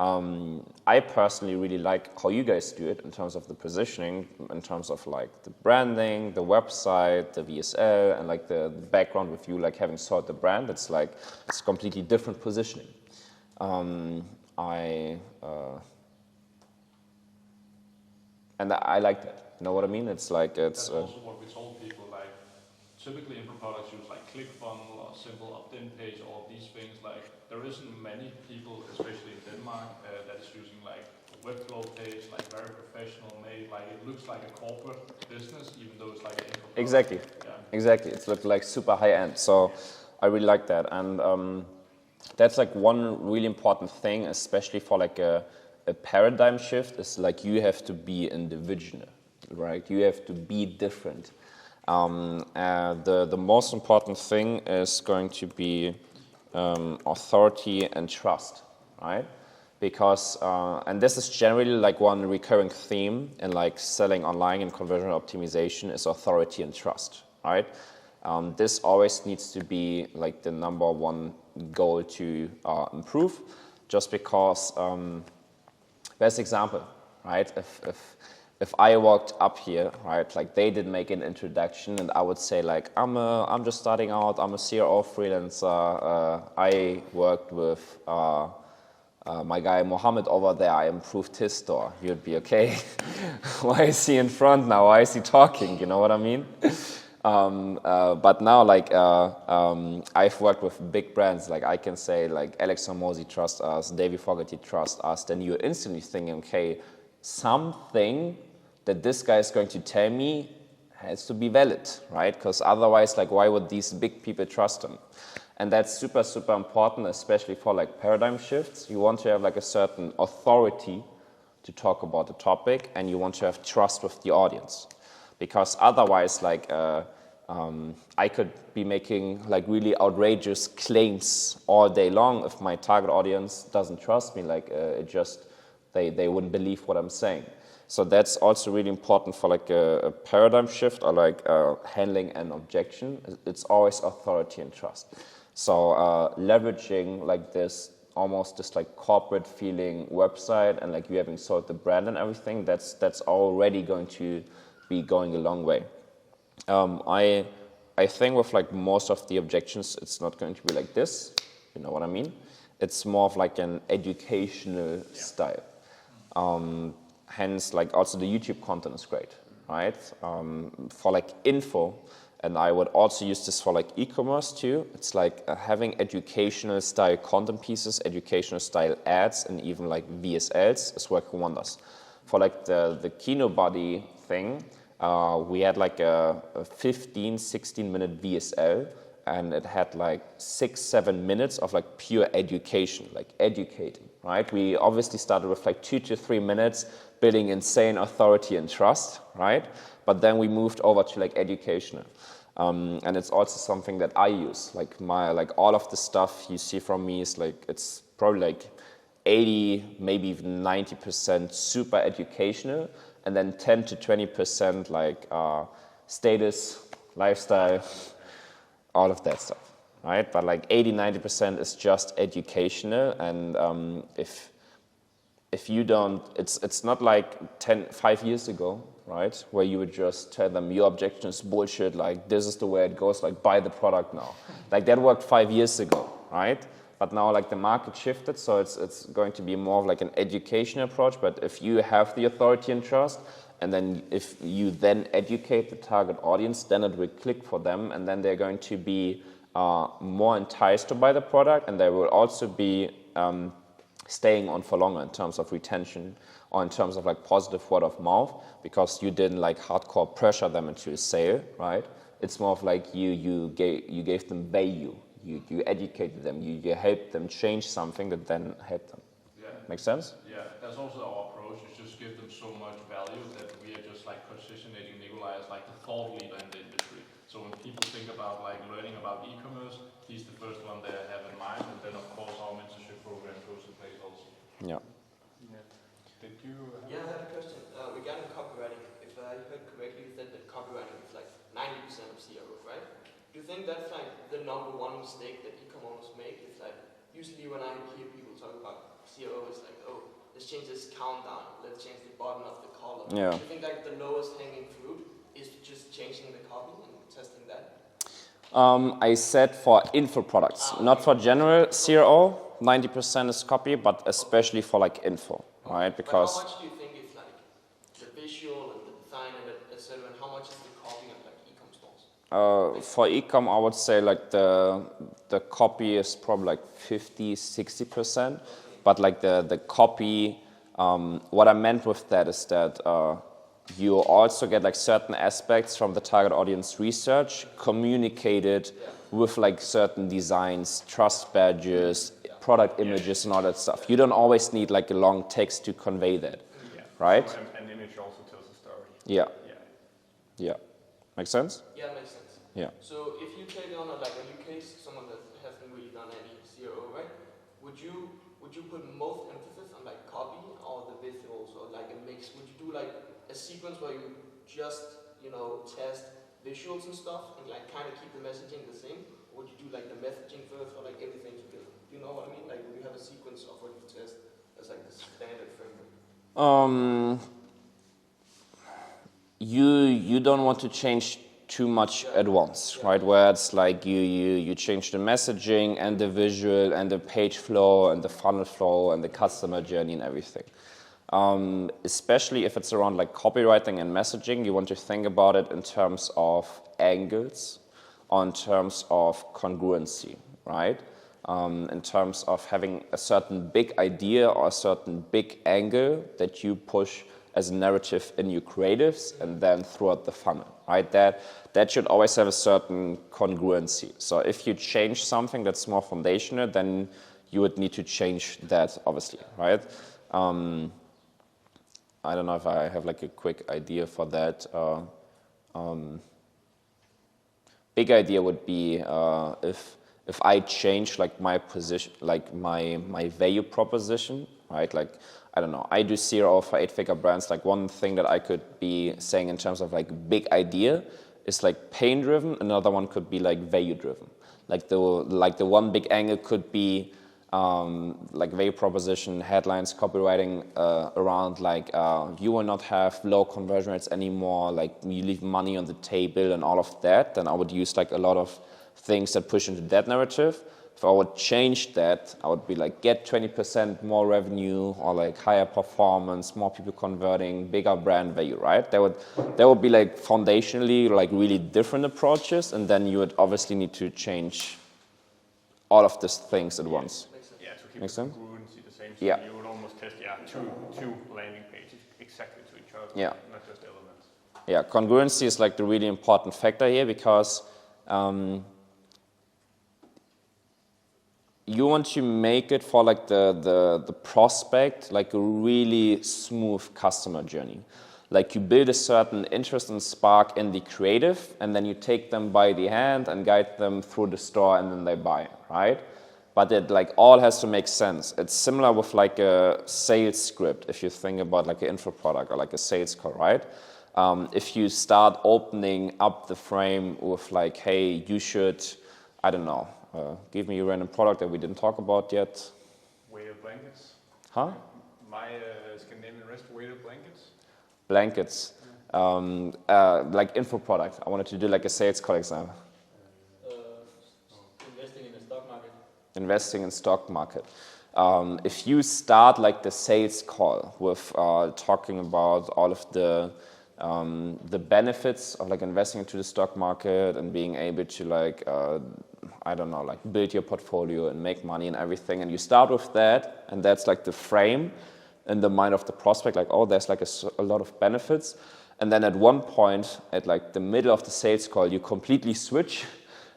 I personally really like how you guys do it in terms of the positioning, in terms of like the branding, the website, the VSL, and like the background with you like having sought the brand. It's like it's completely different positioning. And I like that. You know what I mean? It's like it's. That's also what we told people. Like typically info products use like ClickFunnels or simple opt-in page, all of these things. Like there isn't many people, especially in Denmark, that is using like a webflow page, like very professional made. Like it looks like a corporate business, even though it's like an info product. Exactly. Yeah. Exactly. It's looked like super high end. So I really like that, and that's like one really important thing, especially for like a paradigm shift. Is like you have to be individual, right? You have to be different. The most important thing is going to be authority and trust, right? Because and this is generally like one recurring theme in like selling online and conversion optimization is authority and trust, right? This always needs to be like the number one goal to improve, just because best example, right? If I walked up here, right, like they did make an introduction, and I would say like I'm just starting out, I'm a CRO freelancer, I worked with my guy Mohammed over there, I improved his store. You'd be okay. Why is he in front now? Why is he talking? You know what I mean? But now, like, I've worked with big brands. Like, I can say, like, Alex Hormozi trust us, Davey Fogarty trust us. Then you're instantly thinking, okay, something that this guy is going to tell me has to be valid, right? Because otherwise, like, why would these big people trust him? And that's super, super important, especially for like paradigm shifts. You want to have like a certain authority to talk about the topic, and you want to have trust with the audience. Because otherwise, like, I could be making like really outrageous claims all day long. If my target audience doesn't trust me, like, they wouldn't believe what I'm saying. So that's also really important for like a paradigm shift or like handling an objection. It's always authority and trust. So leveraging like this almost just like corporate feeling website and like you having sold the brand and everything, that's already going to be going a long way. I think with like most of the objections, it's not going to be like this. You know what I mean? It's more of like an educational style. Hence, like also the YouTube content is great, right? For like info. And I would also use this for like e-commerce too. It's like having educational style content pieces, educational style ads, and even like VSLs is working wonders. For like the Kinobody thing, we had like a 15, 16 minute VSL, and it had like 6-7 minutes of like pure education, like educating, right? We obviously started with like 2 to 3 minutes building insane authority and trust, right? But then we moved over to like educational. And it's also something that I use. Like all of the stuff you see from me is like, it's probably like 80, maybe even 90% super educational, and then 10 to 20% like status, lifestyle, all of that stuff, right? But like 80, 90% is just educational, and if you don't, it's not like 5 years ago, right? Where you would just tell them your objection is bullshit, like this is the way it goes, like buy the product now. Like that worked 5 years ago, right? But now like the market shifted, so it's going to be more of like an education approach. But if you have the authority and trust, and then if you then educate the target audience, then it will click for them, and then they're going to be more enticed to buy the product, and they will also be staying on for longer in terms of retention or in terms of like positive word of mouth, because you didn't like hardcore pressure them into a sale, right? It's more of like you gave them value, you educated them, you helped them change something that then helped them. Yeah. Make sense? Yeah, that's also our approach, is just give them so much value that we are just like positioning Nikolai as like the thought leader in the industry. So when people think about like learning about e-commerce, he's the first one they have in mind, and then of course our mentorship program goes in place also. Yeah. Did you? Yeah, I had a question regarding copywriting. If I heard correctly, you said that copywriting is like 90% of CRO, right? Do you think that's like the number one mistake that e-com owners make? Is like usually when I hear people talk about CRO, it's like, oh, let's change this countdown, let's change the button of the color. Yeah. Do you think like the lowest hanging fruit is just changing the copy and testing that? I said for info products, not for general CRO. 90% is copy, but especially for like info, right? Because but how much do you think is like the visual and the design and etc. And how much is the copy of like e-com stores? for e-com, I would say like the copy is probably like 50-60%, but like the copy. What I meant with that is that you also get like certain aspects from the target audience research communicated with like certain designs, trust badges, product images, and all that stuff. You don't always need like a long text to convey that, right? So an image also tells a story. Yeah. Make sense? Yeah, makes sense. Yeah. So if you take on a new case, someone that hasn't really done any CRO, right? Would you put most emphasis on like copy or the visuals or like a mix? Would you do like a sequence where you just test visuals and stuff and like kind of keep the messaging the same? Or would you do like the messaging first or like everything together? Do you know what I mean? Like would you have a sequence of what you test as like the standard framework? You don't want to change too much at once, right? Where it's like you change the messaging and the visual and the page flow and the funnel flow and the customer journey and everything. Especially if it's around like copywriting and messaging, you want to think about it in terms of angles, or in terms of congruency, right? In terms of having a certain big idea or a certain big angle that you push as a narrative in your creatives and then throughout the funnel, right? That should always have a certain congruency. So if you change something that's more foundational, then you would need to change that, obviously, right? I don't know if I have like a quick idea for that. Big idea would be if I change like my position, like my value proposition, right? Like, I don't know, I do CRO for 8-figure brands. Like one thing that I could be saying in terms of like big idea is like pain driven. Another one could be like value driven. Like the one big angle could be like value proposition, headlines, copywriting around like you will not have low conversion rates anymore, like you leave money on the table and all of that. Then I would use like a lot of things that push into that narrative. If I would change that, I would be like get 20% more revenue or like higher performance, more people converting, bigger brand value, right? That would be like foundationally like really different approaches, and then you would obviously need to change all of these things at once. Yeah, to keep Makes the sense? congruency the same. So Yeah. you would almost test two landing pages exactly to each other, Yeah. not just elements. Yeah, congruency is like the really important factor here because you want to make it for like the prospect like a really smooth customer journey. Like you build a certain interest and spark in the creative, and then you take them by the hand and guide them through the store, and then they buy, right? But it like all has to make sense. It's similar with like a sales script. If you think about like an info product or like a sales call, right? If you start opening up the frame with like, hey, you should, I don't know, give me a random product that we didn't talk about yet. Weighted blankets. Huh? My Scandinavian rest weighted blankets. Blankets. Like info product. I wanted to do like a sales call example. Investing in the stock market. Investing in stock market. If you start like the sales call with talking about all of the benefits of like investing into the stock market and being able to like I don't know, like build your portfolio and make money and everything, and you start with that, and that's like the frame in the mind of the prospect, like, oh, there's like a lot of benefits, and then at one point at like the middle of the sales call you completely switch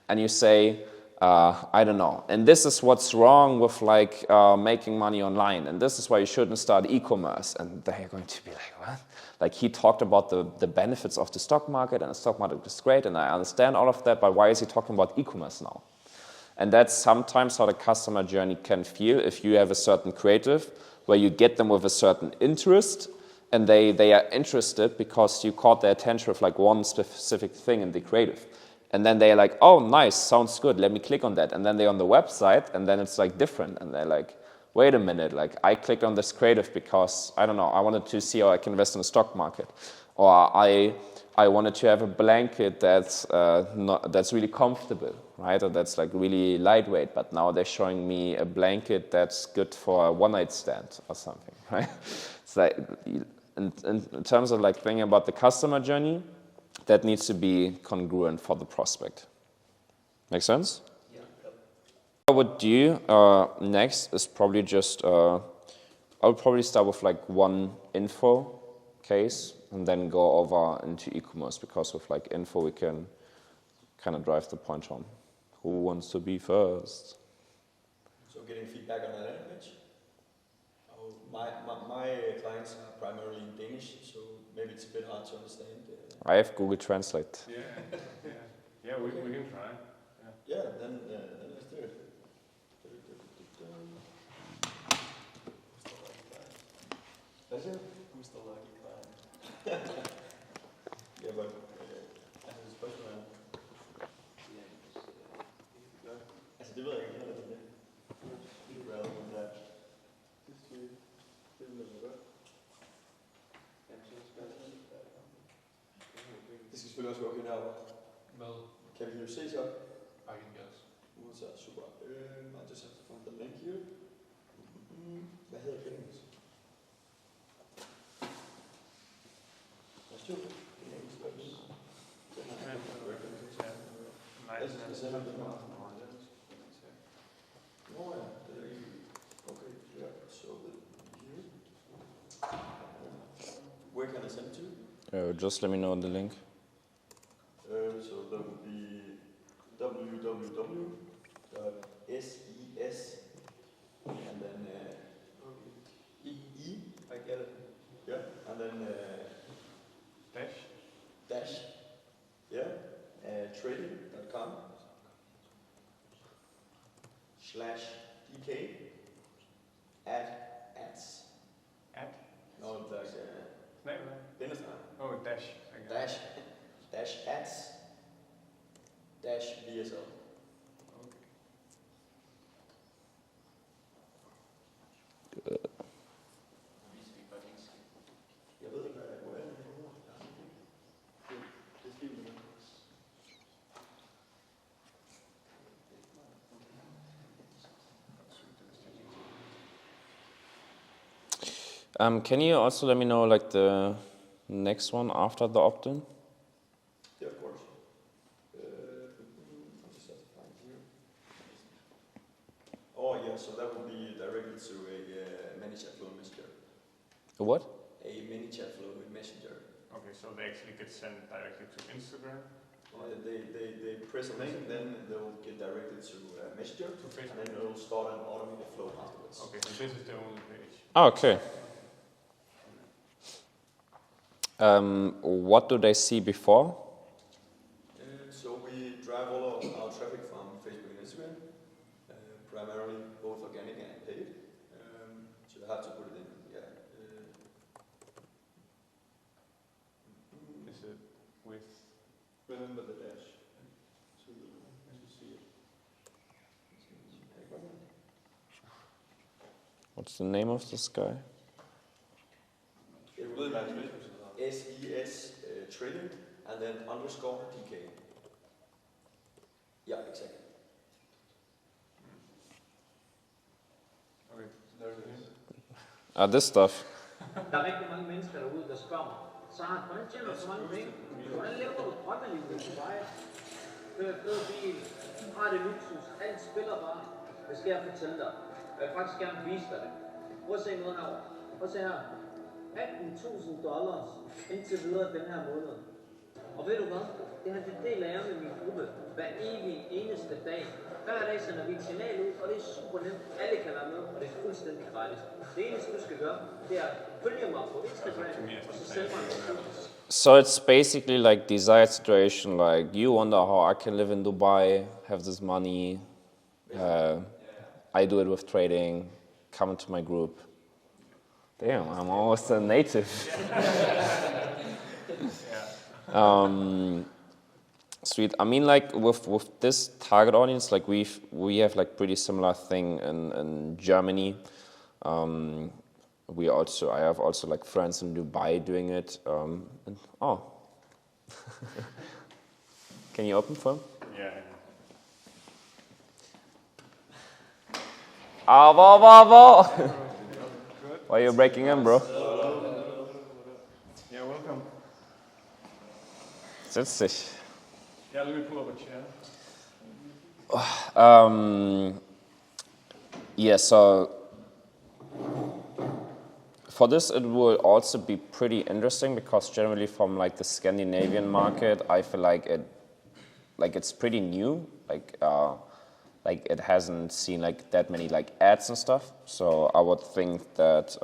and you say I don't know, and this is what's wrong with like making money online, and this is why you shouldn't start e-commerce, and they're going to be like, what? Like he talked about the benefits of the stock market, and the stock market is great, and I understand all of that, but why is he talking about e-commerce now? And that's sometimes how the customer journey can feel if you have a certain creative where you get them with a certain interest, and they are interested because you caught their attention with like one specific thing in the creative. And then they're like, oh, nice, sounds good, let me click on that. And then they're on the website, and then it's like different. And they're like, wait a minute, like I clicked on this creative because, I don't know, I wanted to see how I can invest in the stock market. Or I wanted to have a blanket that's that's really comfortable, right? Or that's like really lightweight, but now they're showing me a blanket that's good for a one-night stand or something, right? It's like, in terms of like thinking about the customer journey, that needs to be congruent for the prospect. Make sense? Yeah. What I would do next is probably just, I would probably start with like one info case and then go over into e-commerce, because with like info we can kind of drive the point home. Who wants to be first? So getting feedback on the landing page. My clients are primarily in Danish, so maybe it's a bit hard to understand. I have Google Translate. Yeah, we can try. Yeah, then let's do it. That's it? Who's the lucky client? Ja, but altså spørgsmålet er, altså det ved jeg ikke, hvad det er. Rather than that. Det skal selvfølgelig også være okay herovre. Med Kan vi jo se så? I can guess. Så super. I just have to find the link here. Hvad hedder det? Where can I send it to? Just let me know the link. So that would be www.ses and then I get it. Yeah, and then dash yeah, trading.com /dk ads. No, like Oh, dash. dash ads dash VSL. Jeg ved ikke, hvor er det? Det er fint. Can you also let me know like the next one after the opt-in? Yeah, of course. I'll just have to find here. Oh yeah, so that will be directed to a mini chat flow messenger. A what? A mini chat flow in Messenger. Okay, so they actually get sent directly to Instagram? They press a link, then they'll get directed to Messenger, and then it'll start an automated flow afterwards. Okay, so this is the only page. Okay. What do they see before? So we drive all of our traffic from Facebook and Instagram, primarily both organic and paid. So you have to put it in, yeah. Is it with... Remember the dash. So you see it. What's the name of this guy? It will be SES trading and then _DK. Yeah, exactly. Okay, there it is. This stuff. Der er rigtig mange mennesker derude, der spørger mig, Sara, hvordan tjener du så mange penge? Hvordan lever du drømmelivet i Dubai? Kører fed bil, har det luksus, alt spiller bare. Hvad skal jeg fortælle dig? Jeg vil faktisk gerne vise dig det. Prøv at se noget herovre. Prøv at se her. $18,000 indtil videre den her måned. Og ved du hvad? Det deler jeg med min gruppe hver eneste dag. Hver dag sender vi et signal ud, og det er super nemt. Alle kan være med, og det er fuldstændig gratis. Det eneste du skal gøre, det er at følge mig på Instagram, og så send mig en mail. So it's basically like desired situation, like you wonder how I can live in Dubai, have this money, I do it with trading, come into my group. Damn, I'm almost a native. Sweet. I mean, like with this target audience, like we have like pretty similar thing in Germany. I have also like friends in Dubai doing it. Oh, can you open for him? Yeah. Ah, wow. Why are you breaking in, bro? Yeah, welcome. Setz dich. Yeah, let me pull up a chair. Yeah, so for this it will also be pretty interesting because generally from like the Scandinavian market, I feel like it's pretty new. Like it hasn't seen like that many like ads and stuff. So I would think that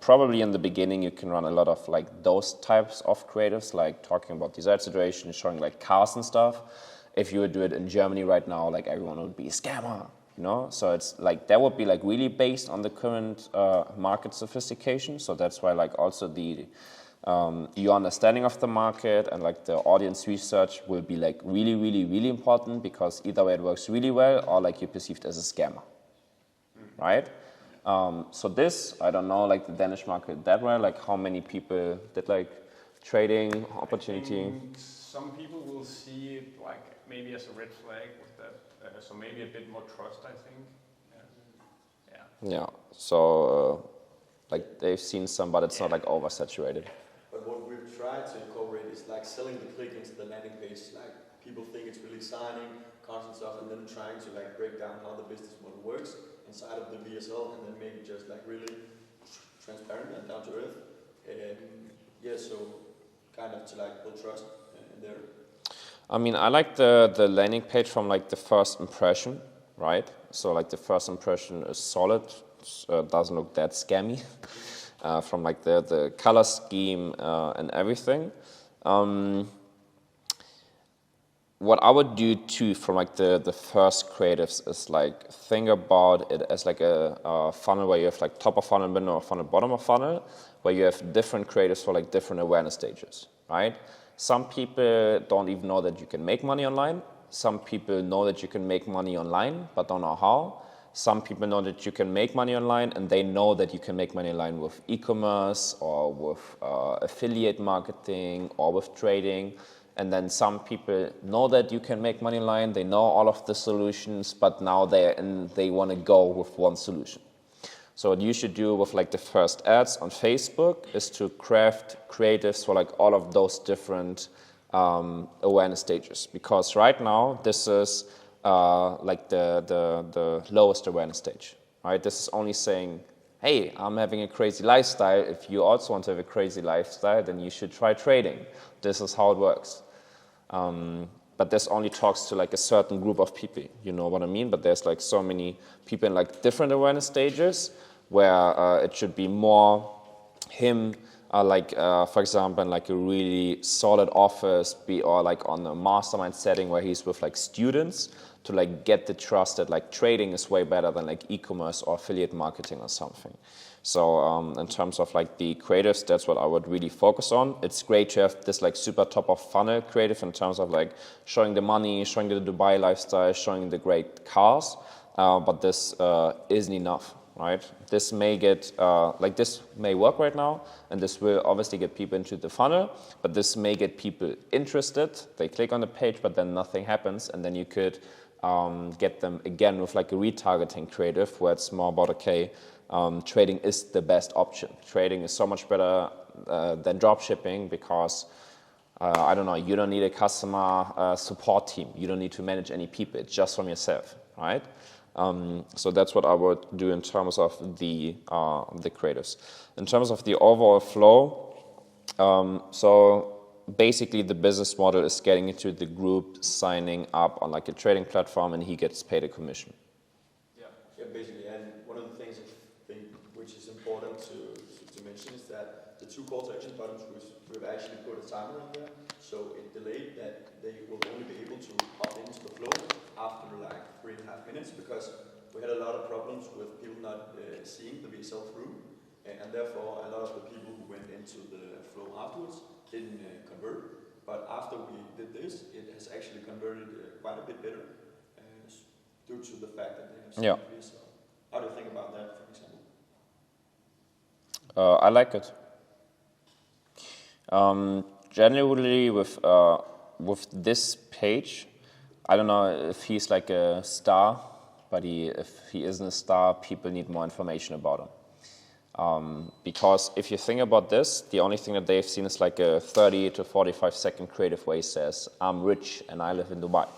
probably in the beginning you can run a lot of like those types of creatives, like talking about desired situations, showing like cars and stuff. If you would do it in Germany right now, like everyone would be a scammer, you know? So it's like that would be like really based on the current market sophistication. So that's why like also the your understanding of the market and like the audience research will be like really, really, really important because either way it works really well or like you're perceived as a scammer, right? So this, I don't know like the Danish market that well, like how many people did like trading opportunity? Some people will see it like maybe as a red flag with that, so maybe a bit more trust, I think. Yeah, so like they've seen some, but it's not like oversaturated. But what we've tried to incorporate is like selling the click into the landing page. Like people think it's really exciting, constant stuff, and then trying to like break down how the business model works inside of the VSL, and then make it just like really transparent and down to earth. Yeah, so kind of to like build trust in there. I mean, I like the landing page from like the first impression, right? So like the first impression is solid, doesn't look that scammy. From like the color scheme and everything. What I would do too from like the first creatives is like think about it as like a funnel where you have like top of funnel, middle of funnel, bottom of funnel, where you have different creatives for like different awareness stages, right? Some people don't even know that you can make money online. Some people know that you can make money online, but don't know how. Some people know that you can make money online and they know that you can make money online with e-commerce or with affiliate marketing or with trading. And then some people know that you can make money online, they know all of the solutions, but now they want to go with one solution. So what you should do with like the first ads on Facebook is to craft creatives for like all of those different awareness stages. Because right now this is like the lowest awareness stage, right? This is only saying, hey, I'm having a crazy lifestyle. If you also want to have a crazy lifestyle, then you should try trading. This is how it works. But this only talks to like a certain group of people, you know what I mean? But there's like so many people in like different awareness stages where it should be more him, for example, in like a really solid office, or like on a mastermind setting where he's with like students to like get the trust that like trading is way better than like e-commerce or affiliate marketing or something. So in terms of like the creatives, that's what I would really focus on. It's great to have this like super top of funnel creative in terms of like showing the money, showing the Dubai lifestyle, showing the great cars, but this isn't enough, right? This may get, this may work right now, and this will obviously get people into the funnel, but this may get people interested. They click on the page, but then nothing happens, and then you could get them again with like a retargeting creative where it's more about, okay, trading is the best option. Trading is so much better than dropshipping because, I don't know, you don't need a customer support team. You don't need to manage any people. It's just from yourself, right? So that's what I would do in terms of the creatives. In terms of the overall flow, so basically the business model is getting into the group, signing up on like a trading platform, and he gets paid a commission. Yeah, basically, and one of the things I think which is important to mention is that the 2 call to action buttons, we've actually put a timer in there, so it delayed that they will only be able to opt into the flow after like 3.5 minutes, because we had a lot of problems with people not seeing the VSL through, and therefore a lot of the people who went into the flow afterwards didn't convert. But after we did this, it has actually converted quite a bit better due to the fact that they have seen this. How do you think about that, for example? I like it. Generally, with this page, I don't know if he's like a star, but if he isn't a star, people need more information about him. Because if you think about this, the only thing that they've seen is like a 30 to 45 second creative way says, I'm rich and I live in Dubai.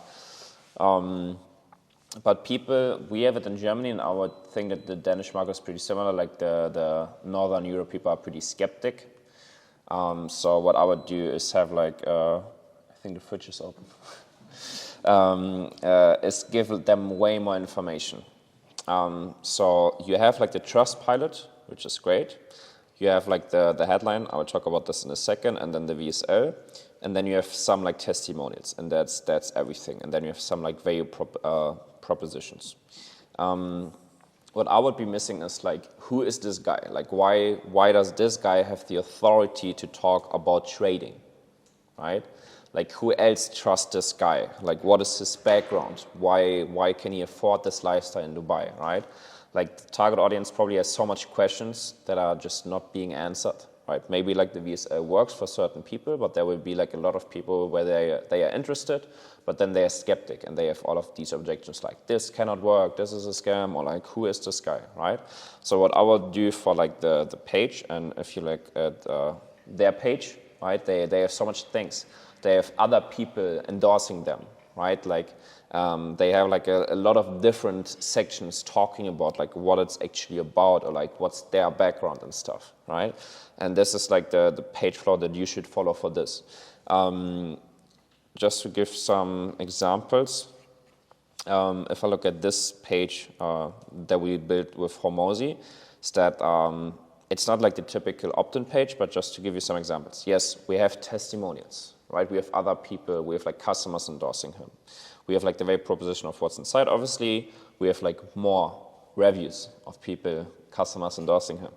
But people, we have it in Germany, and I would think that the Danish market is pretty similar, like the Northern Europe people are pretty skeptic. So what I would do is have like, I think the fridge is open, is give them way more information. So you have like the trust pilot, which is great. You have like the headline, I will talk about this in a second, and then the VSL. And then you have some like testimonials, and that's everything. And then you have some like value propositions. What I would be missing is like, who is this guy? Like, why does this guy have the authority to talk about trading, right? Like, who else trusts this guy? Like, what is his background? Why can he afford this lifestyle in Dubai, right? Like, the target audience probably has so much questions that are just not being answered, right? Maybe like the VSL works for certain people, but there will be like a lot of people where they are interested, but then they are skeptic and they have all of these objections like, this cannot work, this is a scam, or like, who is this guy, right? So what I would do for like the page, and if you look at their page, right, they have so much things. They have other people endorsing them, right? Like they have like a lot of different sections talking about like what it's actually about, or like what's their background and stuff, right? And this is like the page flow that you should follow for this. Just to give some examples, if I look at this page that we built with Hormozy, is that it's not like the typical opt-in page, but just to give you some examples. Yes, we have testimonials, right? We have other people, we have like customers endorsing him. We have like the value proposition of what's inside. Obviously, we have like more reviews of people, customers endorsing him.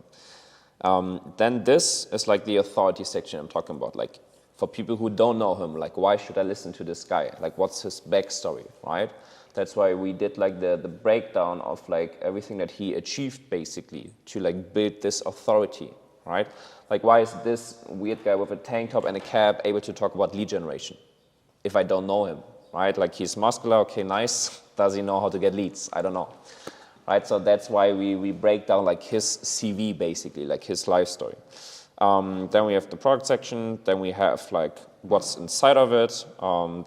Then this is like the authority section I'm talking about. Like for people who don't know him, like why should I listen to this guy? Like what's his backstory, right? That's why we did like the breakdown of like everything that he achieved basically to like build this authority, right? Like why is this weird guy with a tank top and a cap able to talk about lead generation if I don't know him, right? Like he's muscular, okay, nice. Does he know how to get leads? I don't know, right? So that's why we break down like his CV basically, like his life story. Then we have the product section. Then we have like what's inside of it.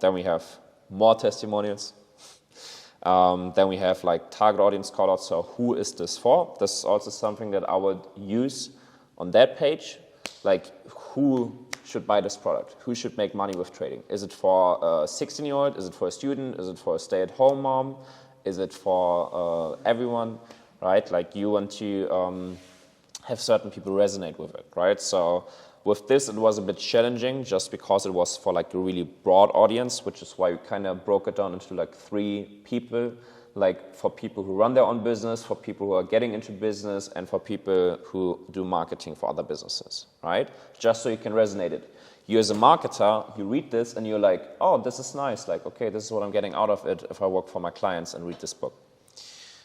Then we have more testimonials. Then we have like target audience callouts. So who is this for? This is also something that I would use on that page. Like who should buy this product? Who should make money with trading? Is it for a 16-year-old? Is it for a student? Is it for a stay-at-home mom? Is it for everyone, right? Like you want to have certain people resonate with it, right? So with this, it was a bit challenging just because it was for like a really broad audience, which is why we kind of broke it down into like 3 people, like for people who run their own business, for people who are getting into business, and for people who do marketing for other businesses, right? Just so you can resonate it. You as a marketer, you read this and you're like, oh, this is nice. Like, okay, this is what I'm getting out of it if I work for my clients and read this book.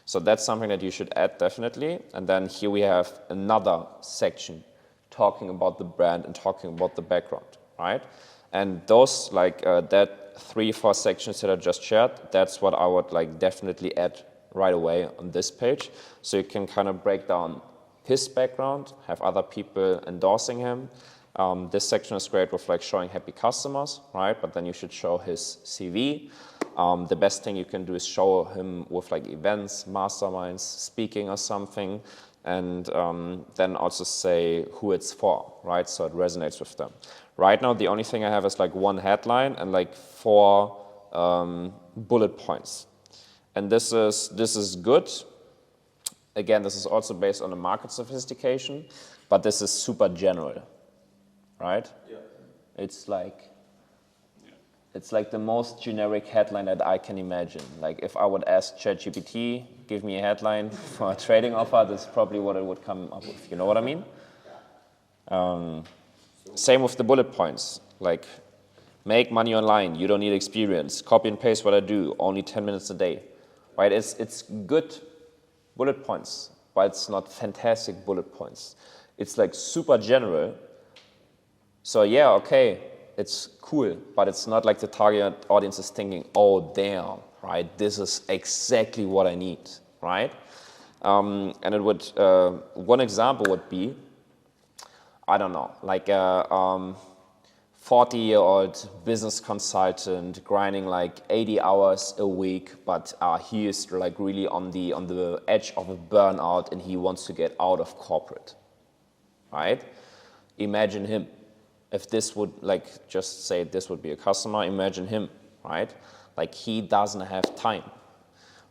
So that's something that you should add definitely. And then here we have another section talking about the brand and talking about the background, right? And those like that 3-4 sections that I just shared, that's what I would like definitely add right away on this page. So you can kind of break down his background, have other people endorsing him. This section is great with like showing happy customers, right? But then you should show his CV. The best thing you can do is show him with like events, masterminds, speaking or something, and then also say who it's for, right? So it resonates with them. Right now, the only thing I have is like 1 headline and like 4 bullet points. And this is good. Again, this is also based on the market sophistication, but this is super general, right? Yeah. It's like the most generic headline that I can imagine. Like if I would ask ChatGPT, give me a headline for a trading offer, this is probably what it would come up with. You know what I mean? Same with the bullet points. Like make money online, you don't need experience, copy and paste what I do, only 10 minutes a day, right? It's good bullet points, but it's not fantastic bullet points. It's like super general. So yeah, okay, it's cool, but it's not like the target audience is thinking, oh damn, right? This is exactly what I need, right? And it would, one example would be, I don't know, like a 40-year-old business consultant grinding like 80 hours a week, but he is like really on the edge of a burnout and he wants to get out of corporate, right? Imagine him. If this would, like, just say this would be a customer, imagine him, right? Like, he doesn't have time,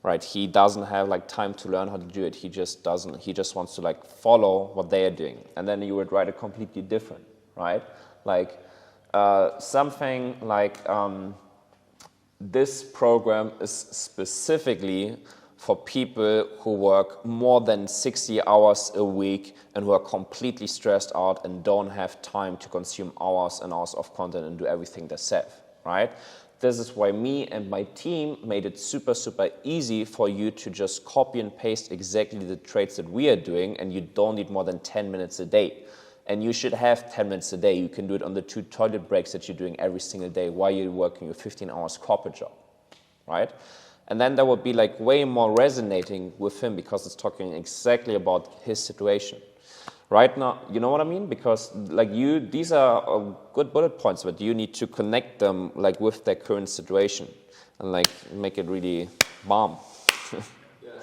right? He doesn't have, like, time to learn how to do it. He just wants to, like, follow what they are doing. And then you would write it completely different, right? Like, something like, this program is specifically for people who work more than 60 hours a week and who are completely stressed out and don't have time to consume hours and hours of content and do everything themselves, right? This is why me and my team made it super, super easy for you to just copy and paste exactly the traits that we are doing, and you don't need more than 10 minutes a day. And you should have 10 minutes a day. You can do it on the 2 toilet breaks that you're doing every single day while you're working your 15 hours corporate job, right? And then that would be like way more resonating with him because it's talking exactly about his situation. Right now, you know what I mean? Because like these are good bullet points, but you need to connect them like with their current situation and like make it really bomb. Yeah.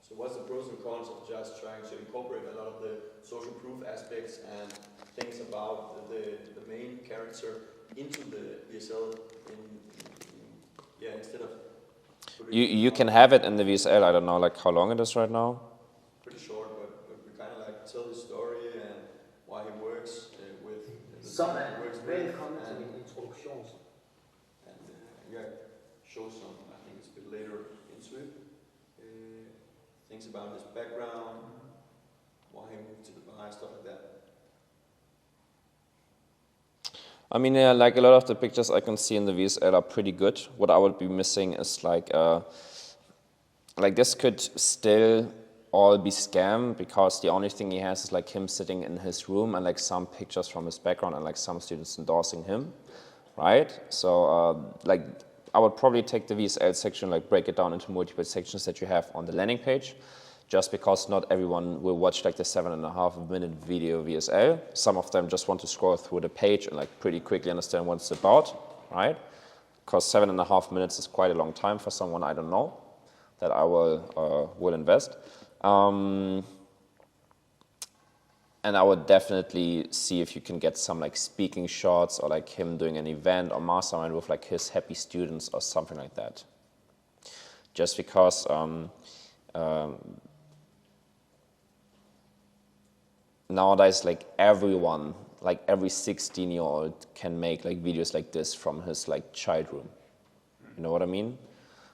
So what's the pros and cons of just trying to incorporate a lot of the social proof aspects and things about the main character into the VSL instead of... You can have it in the VSL. I don't know like how long it is right now. Pretty short, but we kind of like tell his story and why he works with the Sådan, works with, velkommen til min introduktion. and show some, I think it's a bit later into it, things about his background, why he moved to Dubai, stuff like that. I mean, yeah, like a lot of the pictures I can see in the VSL are pretty good. What I would be missing is like this could still all be scam because the only thing he has is like him sitting in his room and like some pictures from his background and like some students endorsing him, right? So like I would probably take the VSL section, like break it down into multiple sections that you have on the landing page, just because not everyone will watch like the 7.5 minute video VSL. Some of them just want to scroll through the page and like pretty quickly understand what it's about, right? Because 7.5 minutes is quite a long time for someone I don't know that I will invest. And I would definitely see if you can get some like speaking shots or like him doing an event or mastermind with like his happy students or something like that. Just because nowadays, like everyone, like every 16-year-old can make like videos like this from his like child room. You know what I mean?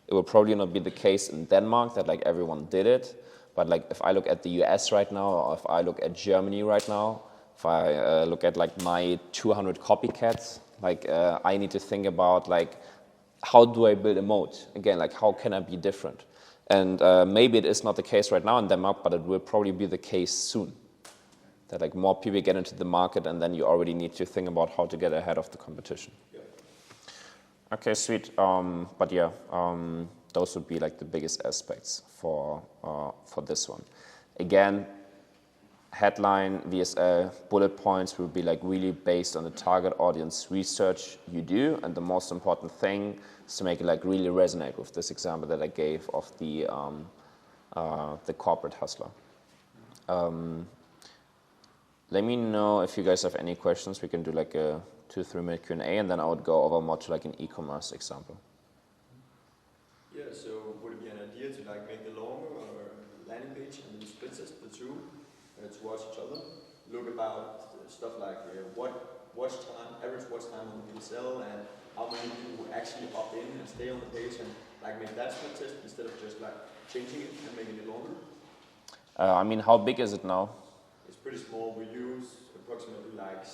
It will probably not be the case in Denmark that like everyone did it, but like if I look at the US right now, or if I look at Germany right now, if I look at like my 200 copycats, like I need to think about like how do I build a moat? Again, like how can I be different? And maybe it is not the case right now in Denmark, but it will probably be the case soon. That like more people get into the market and then you already need to think about how to get ahead of the competition. Yeah. Okay, sweet. But yeah, those would be like the biggest aspects for this one. Again, headline, VSL, bullet points will be like really based on the target audience research you do, and the most important thing is to make it like really resonate with this example that I gave of the corporate hustler. Let me know if you guys have any questions. We can do like a 2-3 minute Q&A, and then I would go over more to like an e-commerce example. Yeah, so would it be an idea to like make the longer or landing page and then split test the two towards each other? Look about stuff like watch time, average watch time on the VSL, and how many people actually opt in and stay on the page, and like make that split test instead of just like changing it and making it longer. I mean, how big is it now? It's pretty small. We use approximately like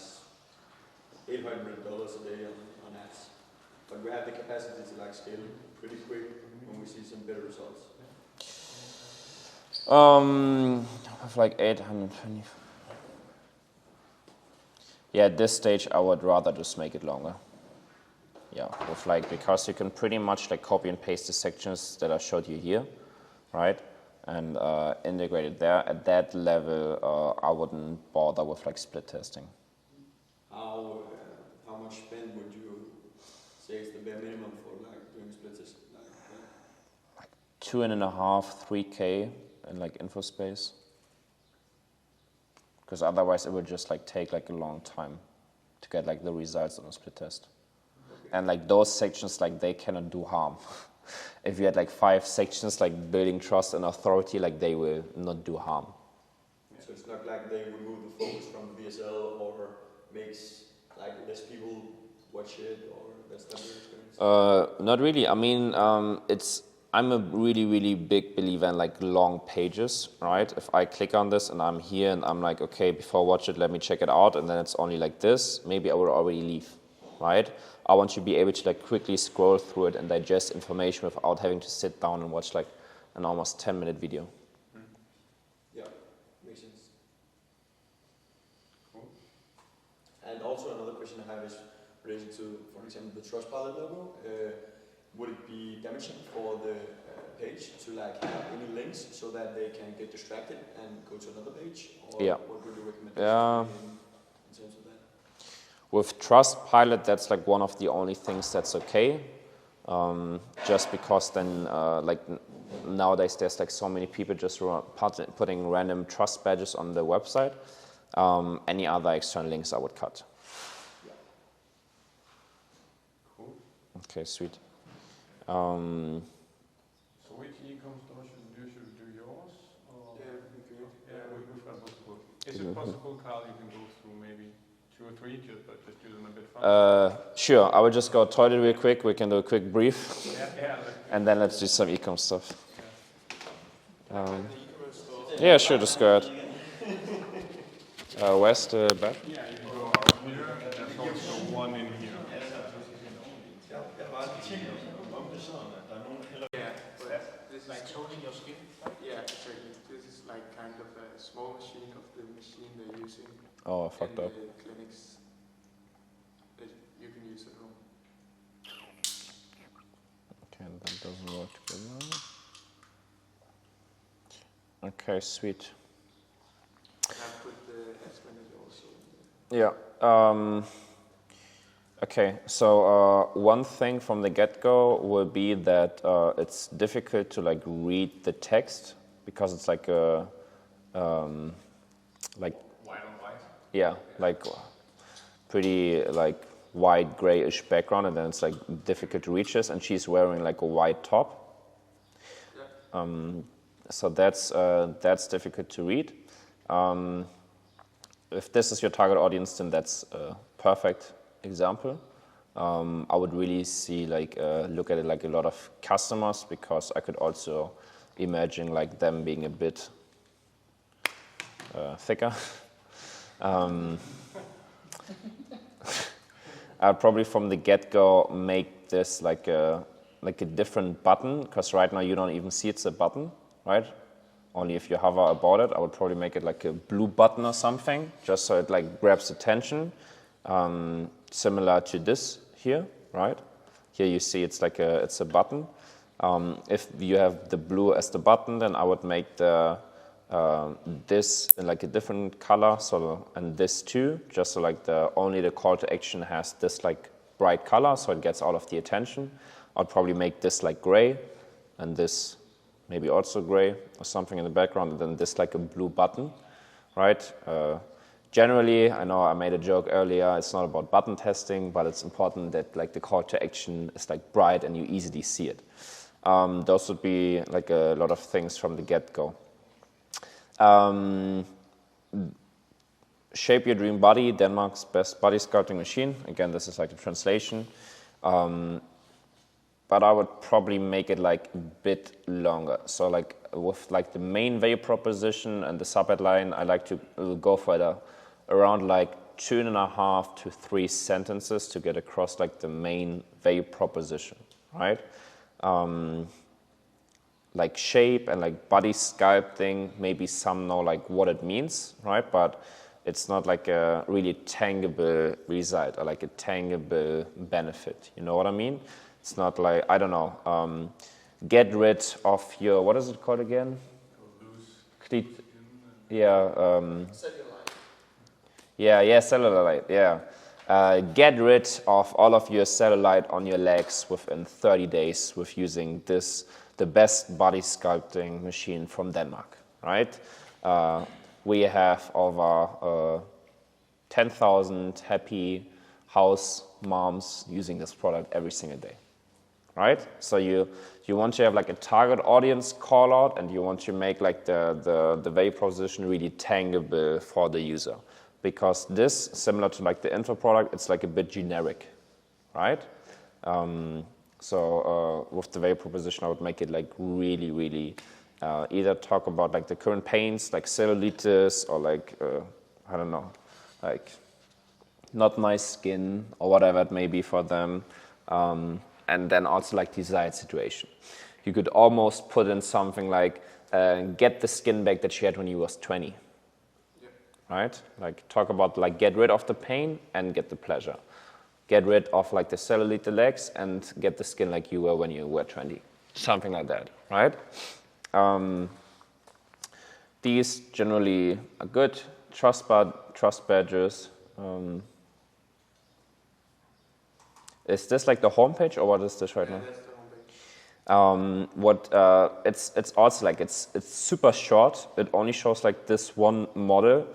$800 a day on ads. But we have the capacity to like scale pretty quick when we see some better results. With like 820. Yeah, at this stage, I would rather just make it longer. Yeah, with like, because you can pretty much like copy and paste the sections that I showed you here, right? And integrate it there. At that level, I wouldn't bother with like split testing. How much spend would you say is the bare minimum for like doing split testing? Like 2.5, 3K in like info space. Because otherwise it would just like take like a long time to get like the results on a split test. Okay. And like those sections, like they cannot do harm. If you had like 5 sections like building trust and authority, like they will not do harm. So it's not like they remove the focus from the VSL or makes like less people watch it, or that's not your experience? Not really. I mean, I'm a really, really big believer in like long pages, right? If I click on this and I'm here and I'm like, okay, before I watch it, let me check it out, and then it's only like this, maybe I would already leave, right? I want to be able to like quickly scroll through it and digest information without having to sit down and watch like an almost 10-minute video. Yeah, makes sense. Cool. And also another question I have is related to, for example, the Trustpilot logo. Would it be damaging for the page to like have any links so that they can get distracted and go to another page? Or yeah. What would you recommend in terms of that? With Trustpilot, that's like one of the only things that's okay. Just because then, like nowadays, there's like so many people just putting random trust badges on the website. Any other external links I would cut. Yeah. Cool. Okay, sweet. So which e-com store should we do yours? Or? Yeah, okay. Yeah, we've got multiple. Is it possible, Carl, you can go through maybe 2 or 3, but just do them a bit faster? Sure, I will just go toilet real quick. We can do a quick brief. Yeah. And then let's do some e-com stuff. Yeah, sure, just go ahead. Where's the back? Yeah, you can go out here, and there's also one in here. Yeah, but this is like toning your skin. Yeah, exactly. This is like kind of a small machine of the machine they're using Oh, I fucked in up. the clinics that you can use at home. Okay, that doesn't work together. Okay, sweet. And I put the ads manager also. Yeah. Okay, so one thing from the get-go will be that it's difficult to like read the text because it's like a like White on white. yeah, like pretty like white grayish background, and then it's like difficult to reach this. And she's wearing like a white top. So that's difficult to read. If this is your target audience, then that's a perfect example. I would really see like look at it like a lot of customers, because I could also imagine like them being a bit thicker. I'd probably from the get-go make this like a different button, because right now you don't even see it's a button, right? Only if you hover about it. I would probably make it like a blue button or something, just so it like grabs attention, similar to this here, right? Here you see it's like it's a button. If you have the blue as the button, then I would make the this in like a different color, so and this too, just so like only the call to action has this like bright color, so it gets all of the attention. I'd probably make this like gray, and this maybe also gray or something in the background, and then this like a blue button, right? Generally, I know I made a joke earlier, it's not about button testing, but it's important that like the call to action is like bright and you easily see it. Those would be like a lot of things from the get-go. Shape Your Dream Body, Denmark's best body sculpting machine. Again, this is like the translation. But I would probably make it like a bit longer. So like with like the main value proposition and the sub-headline, I like to go for around like 2.5 to 3 sentences to get across like the main value proposition, right? Like shape and like body sculpting, maybe some know like what it means, right? But it's not like a really tangible result or like a tangible benefit. You know what I mean? It's not like, I don't know, get rid of your, what is it called again? Yeah. Cellulite, yeah. Get rid of all of your cellulite on your legs within 30 days with using this, the best body sculpting machine from Denmark, right? We have over 10,000 happy house moms using this product every single day, right? So you want to have like a target audience call out, and you want to make like the value proposition really tangible for the user. Because this, similar to like the info product, it's like a bit generic, right? So with the value proposition, I would make it like really, really either talk about like the current pains, like cellulitis, or like, I don't know, like not nice skin or whatever it may be for them. And then also like desired situation. You could almost put in something like, get the skin back that she had when you was 20. Right? Like talk about like get rid of the pain and get the pleasure. Get rid of like the cellulite legs and get the skin like you were when you were 20. Something like that, right? These generally are good. Trust badges. Is this like the homepage or what is this right now? That's the homepage. It's also like it's super short. It only shows like this one model.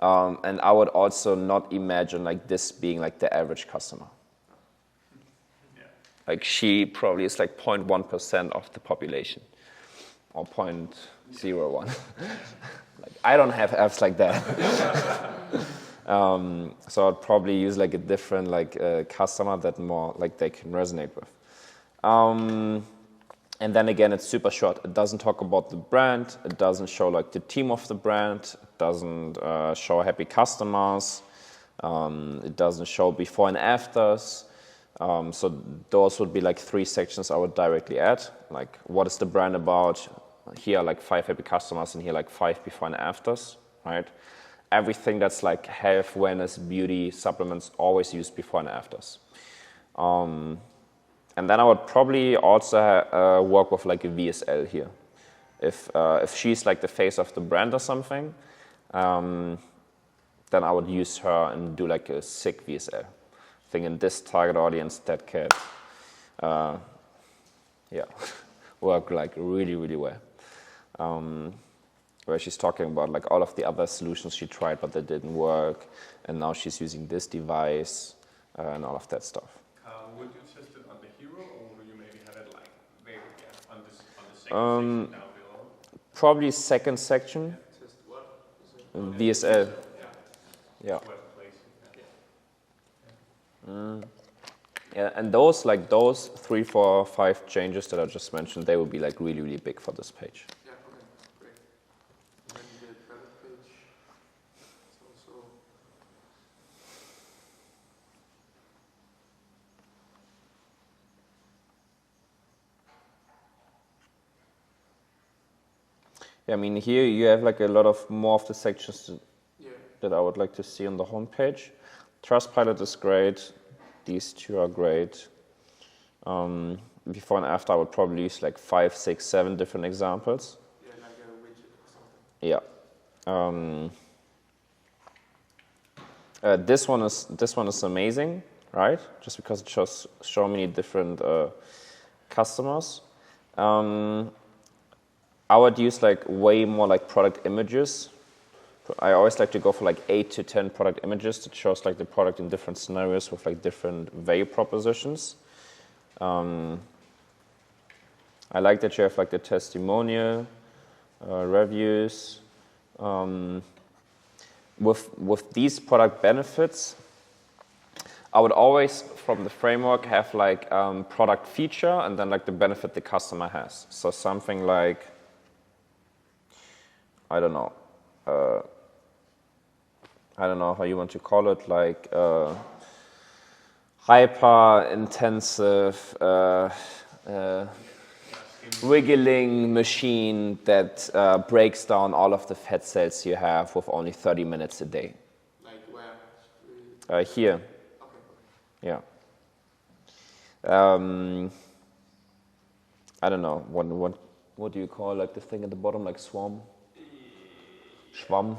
And I would also not imagine like this being like the average customer. Yeah. Like she probably is like 0.1% of the population, or 0.01. Like I don't have apps like that. So I'd probably use like a different like customer that more like they can resonate with. And then again, it's super short. It doesn't talk about the brand. It doesn't show like the team of the brand. It doesn't show happy customers. It doesn't show before and afters. So those would be like 3 sections I would directly add. Like what is the brand about? Here are like 5 happy customers, and here like 5 before and afters, right? Everything that's like health, wellness, beauty, supplements, always use before and afters. And then I would probably also work with like a VSL here. If she's like the face of the brand or something, then I would use her and do like a sick VSL. I think in this target audience that can, work like really, really well. Where she's talking about like all of the other solutions she tried but that didn't work, and now she's using this device and all of that stuff. Would you test it on the hero, or would you maybe have it like on the second section down below? Probably second section. Test what? VSL. Yeah. Yeah, and those 3, 4, 5 changes that I just mentioned, they would be like really, really big for this page. Yeah, okay, great. And then the product page. It's also Yeah, I mean here you have like a lot of more of the sections that I would like to see on the homepage. Trustpilot is great. These 2 are great. Before and after, I would probably use like 5, 6, 7 different examples. yeah, like a widget or something. Yeah. This one is amazing, right? Just because it shows so many different customers. I would use like way more like product images. I always like to go for like 8 to 10 product images that shows like the product in different scenarios with like different value propositions. I like that you have like the testimonial, reviews. With these product benefits, I would always, from the framework, have like product feature and then like the benefit the customer has. So something like, I don't know, I don't know how you want to call it, like hyper intensive wiggling machine that breaks down all of the fat cells you have with only 30 minutes a day. Like where? Here. Okay. Yeah. I don't know, what do you call like the thing at the bottom, like swarm? Schwamm?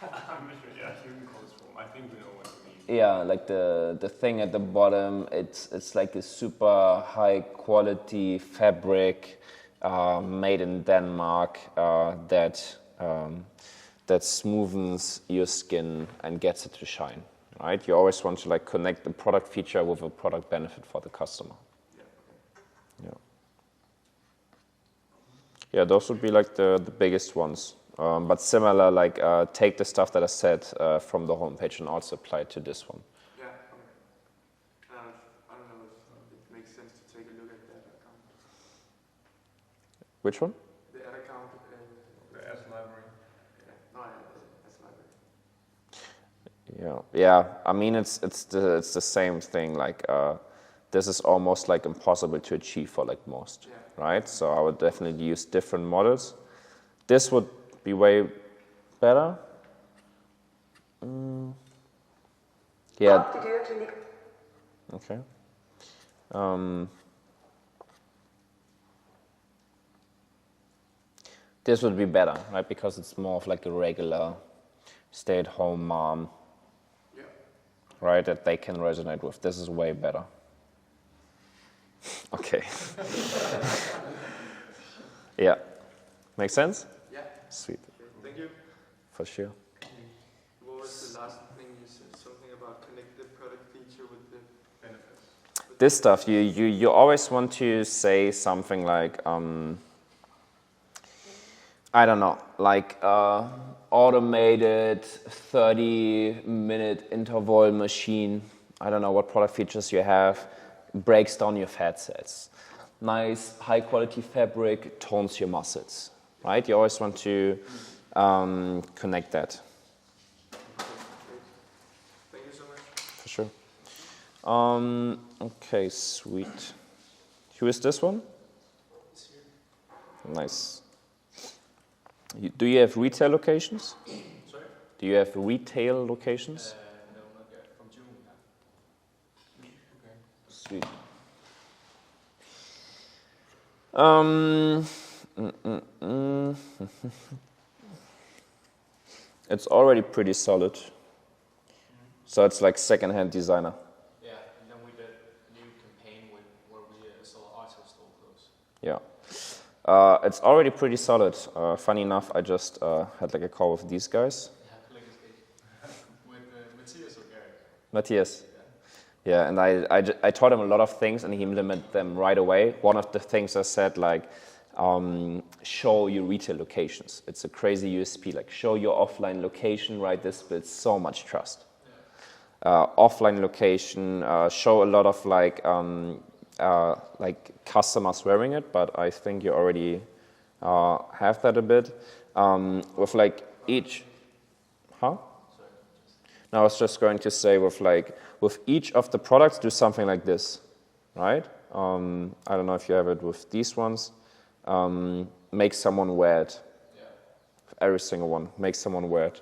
I'm not sure, yeah, you can call it swarm. I think we know what you mean. Yeah, like the thing at the bottom, it's like a super high quality fabric made in Denmark that smoothens your skin and gets it to shine, right? You always want to like connect the product feature with a product benefit for the customer. Yeah, those would be like the biggest ones. But similar, like take the stuff that I said from the homepage and also apply it to this one. Yeah, okay. I don't know if it makes sense to take a look at that account. Which one? The ad account. The ads library. Yeah, no, the ads library. Yeah. I mean, it's the same thing. Like this is almost like impossible to achieve for like most, right? So I would definitely use different models. This would be way better. Yeah. Okay. This would be better, right? Because it's more of like a regular stay-at-home mom, right? That they can resonate with. This is way better. Okay. Yeah. Make sense? Yeah. Sweet. Okay, thank you. For sure. What was the last thing you said? Something about connect the product feature with the benefits. This stuff, you always want to say something like, I don't know, like automated 30-minute interval machine. I don't know what product features you have. Breaks down your fat cells. Nice, high-quality fabric tones your muscles, right? You always want to connect that. Thank you so much. For sure. Okay, sweet. Who is this one? Nice. Do you have retail locations? Sorry? Do you have retail locations? No, not yet. From June. Okay. Sweet. It's already pretty solid. So it's like second-hand designer. Yeah, and then we did a new campaign where we saw artists stole clothes. Yeah. It's already pretty solid. Funny enough, I just had like a call with these guys. With Matthias or Gary? Matthias. Yeah, and I taught him a lot of things and he implemented them right away. One of the things I said, like, show your retail locations. It's a crazy USP, like show your offline location, right? This builds so much trust. Offline location, show a lot of like customers wearing it, but I think you already have that a bit. With like each, No, I was just going to say with each of the products, do something like this, right? I don't know if you have it with these ones. Make someone wear it. Yeah. Every single one, make someone wear it.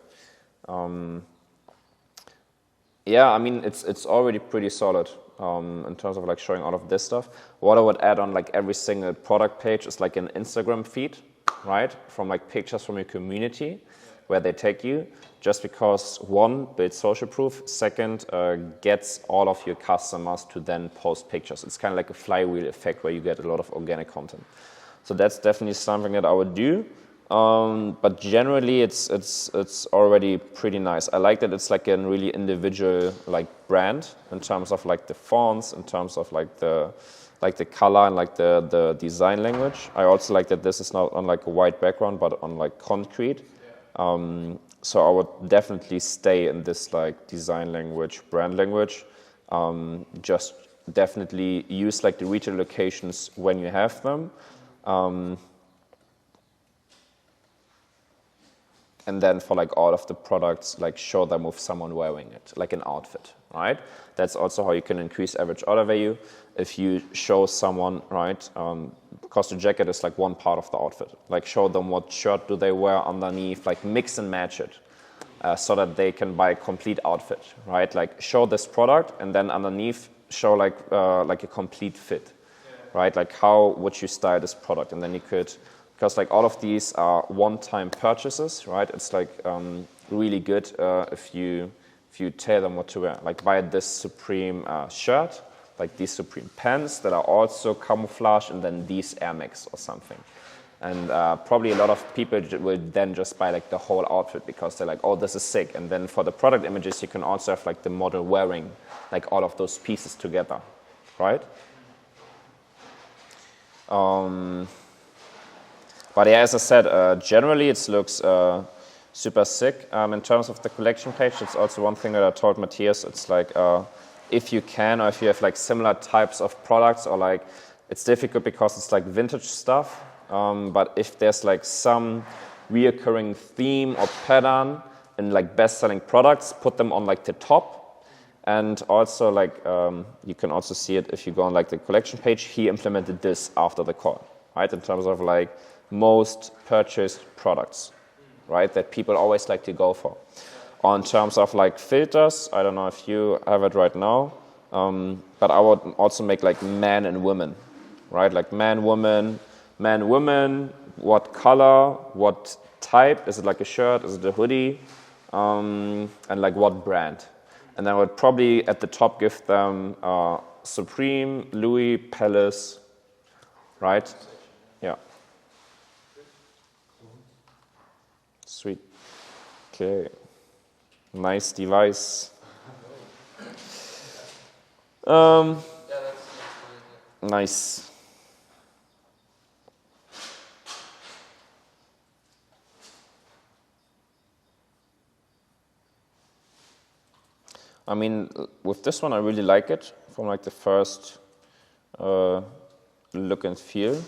Yeah, I mean it's already pretty solid in terms of like showing all of this stuff. What I would add on like every single product page is like an Instagram feed, right? From like pictures from your community, where they take you. Just because one, builds social proof. Second, gets all of your customers to then post pictures. It's kind of like a flywheel effect where you get a lot of organic content. So that's definitely something that I would do. But generally, it's already pretty nice. I like that it's like a really individual like brand in terms of like the fonts, in terms of like the color and like the design language. I also like that this is not on like a white background, but on like concrete. So I would definitely stay in this like design language, brand language. Just definitely use like the retail locations when you have them. and then for like all of the products, like show them with someone wearing it, like an outfit, right? That's also how you can increase average order value. If you show someone, right, because the jacket is like one part of the outfit, like show them what shirt do they wear underneath, like mix and match it, so that they can buy a complete outfit, right? Like show this product and then underneath show like a complete fit, right? Like how would you style this product? And then you could, because like all of these are one-time purchases, right? It's like really good if you tell them what to wear. Like buy this Supreme shirt, like these Supreme pants that are also camouflage, and then these Air Max or something. And probably a lot of people will then just buy like the whole outfit because they're like, oh, this is sick. And then for the product images, you can also have like the model wearing like all of those pieces together, right? But yeah, as I said, generally it looks super sick. In terms of the collection page, it's also one thing that I told Matthias. It's like if you can, or if you have like similar types of products, or like it's difficult because it's like vintage stuff. But if there's like some reoccurring theme or pattern in like best-selling products, put them on like the top. And also like you can also see it if you go on like the collection page. He implemented this after the call, right? In terms of like most purchased products, right? That people always like to go for. Or in terms of like filters, I don't know if you have it right now, but I would also make like man and women, right? Like man, woman, what color, what type, is it like a shirt, is it a hoodie, and like what brand. And then I would probably at the top give them Supreme, Louis, Palace, right? Yeah. Sweet. Okay. Nice device. Nice. I mean, with this one, I really like it from like the first look and feel.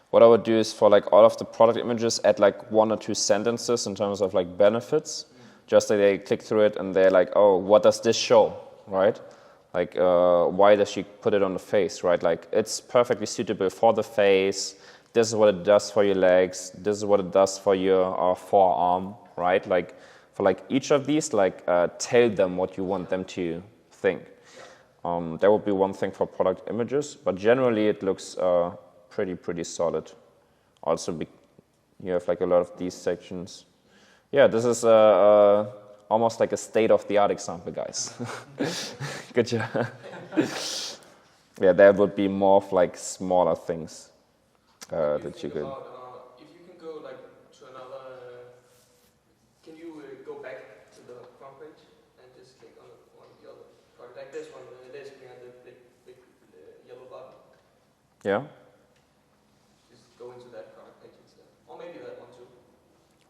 What I would do is for like all of the product images, add like 1 or 2 sentences in terms of like benefits, just that they click through it and they're like, oh, what does this show, right? Like, why does she put it on the face, right? Like, it's perfectly suitable for the face. This is what it does for your legs. This is what it does for your forearm, right? Like, for like each of these, like, tell them what you want them to think. That would be one thing for product images, but generally it looks pretty solid. Also, you have like a lot of these sections. Yeah, this is almost like a state-of-the-art example, guys. Good job. Yeah, there would be more of like smaller things that you could. If you can go like to another, can you go back to the front page and just click on one of the other product, like this one, basically on the big yellow button. Yeah. Just go into that product page instead, or maybe that one too.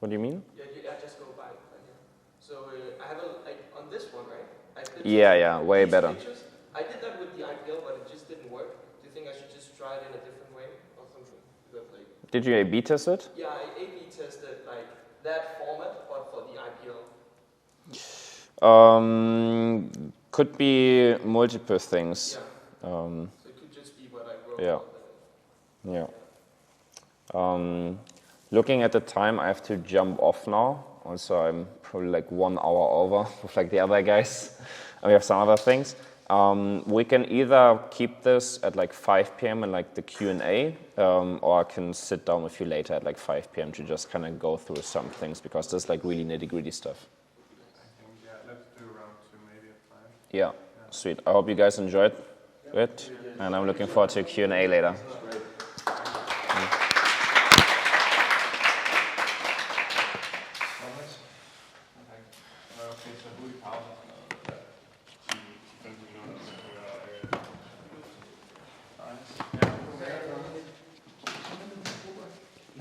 What do you mean? Yeah, just go by here. So I have on this one, right? Yeah, way better. Pictures. I did that with the IPL, but it just didn't work. Do you think I should just try it in a different way or something? Did you A/B test it? Yeah, I A/B tested like that format, but for the IPL. Could be multiple things. Yeah. So it could just be what I wrote. Yeah. Looking at the time, I have to jump off now. Also, I'm probably like 1 hour over with like the other guys. And we have some other things. We can either keep this at like 5 p.m. and like the Q&A, or I can sit down with you later at like 5 p.m. to just kind of go through some things, because this is like really nitty-gritty stuff. I think, yeah, let's do around 2 maybe at 5. Yeah, sweet. I hope you guys enjoyed it, and I'm looking forward to a Q&A later.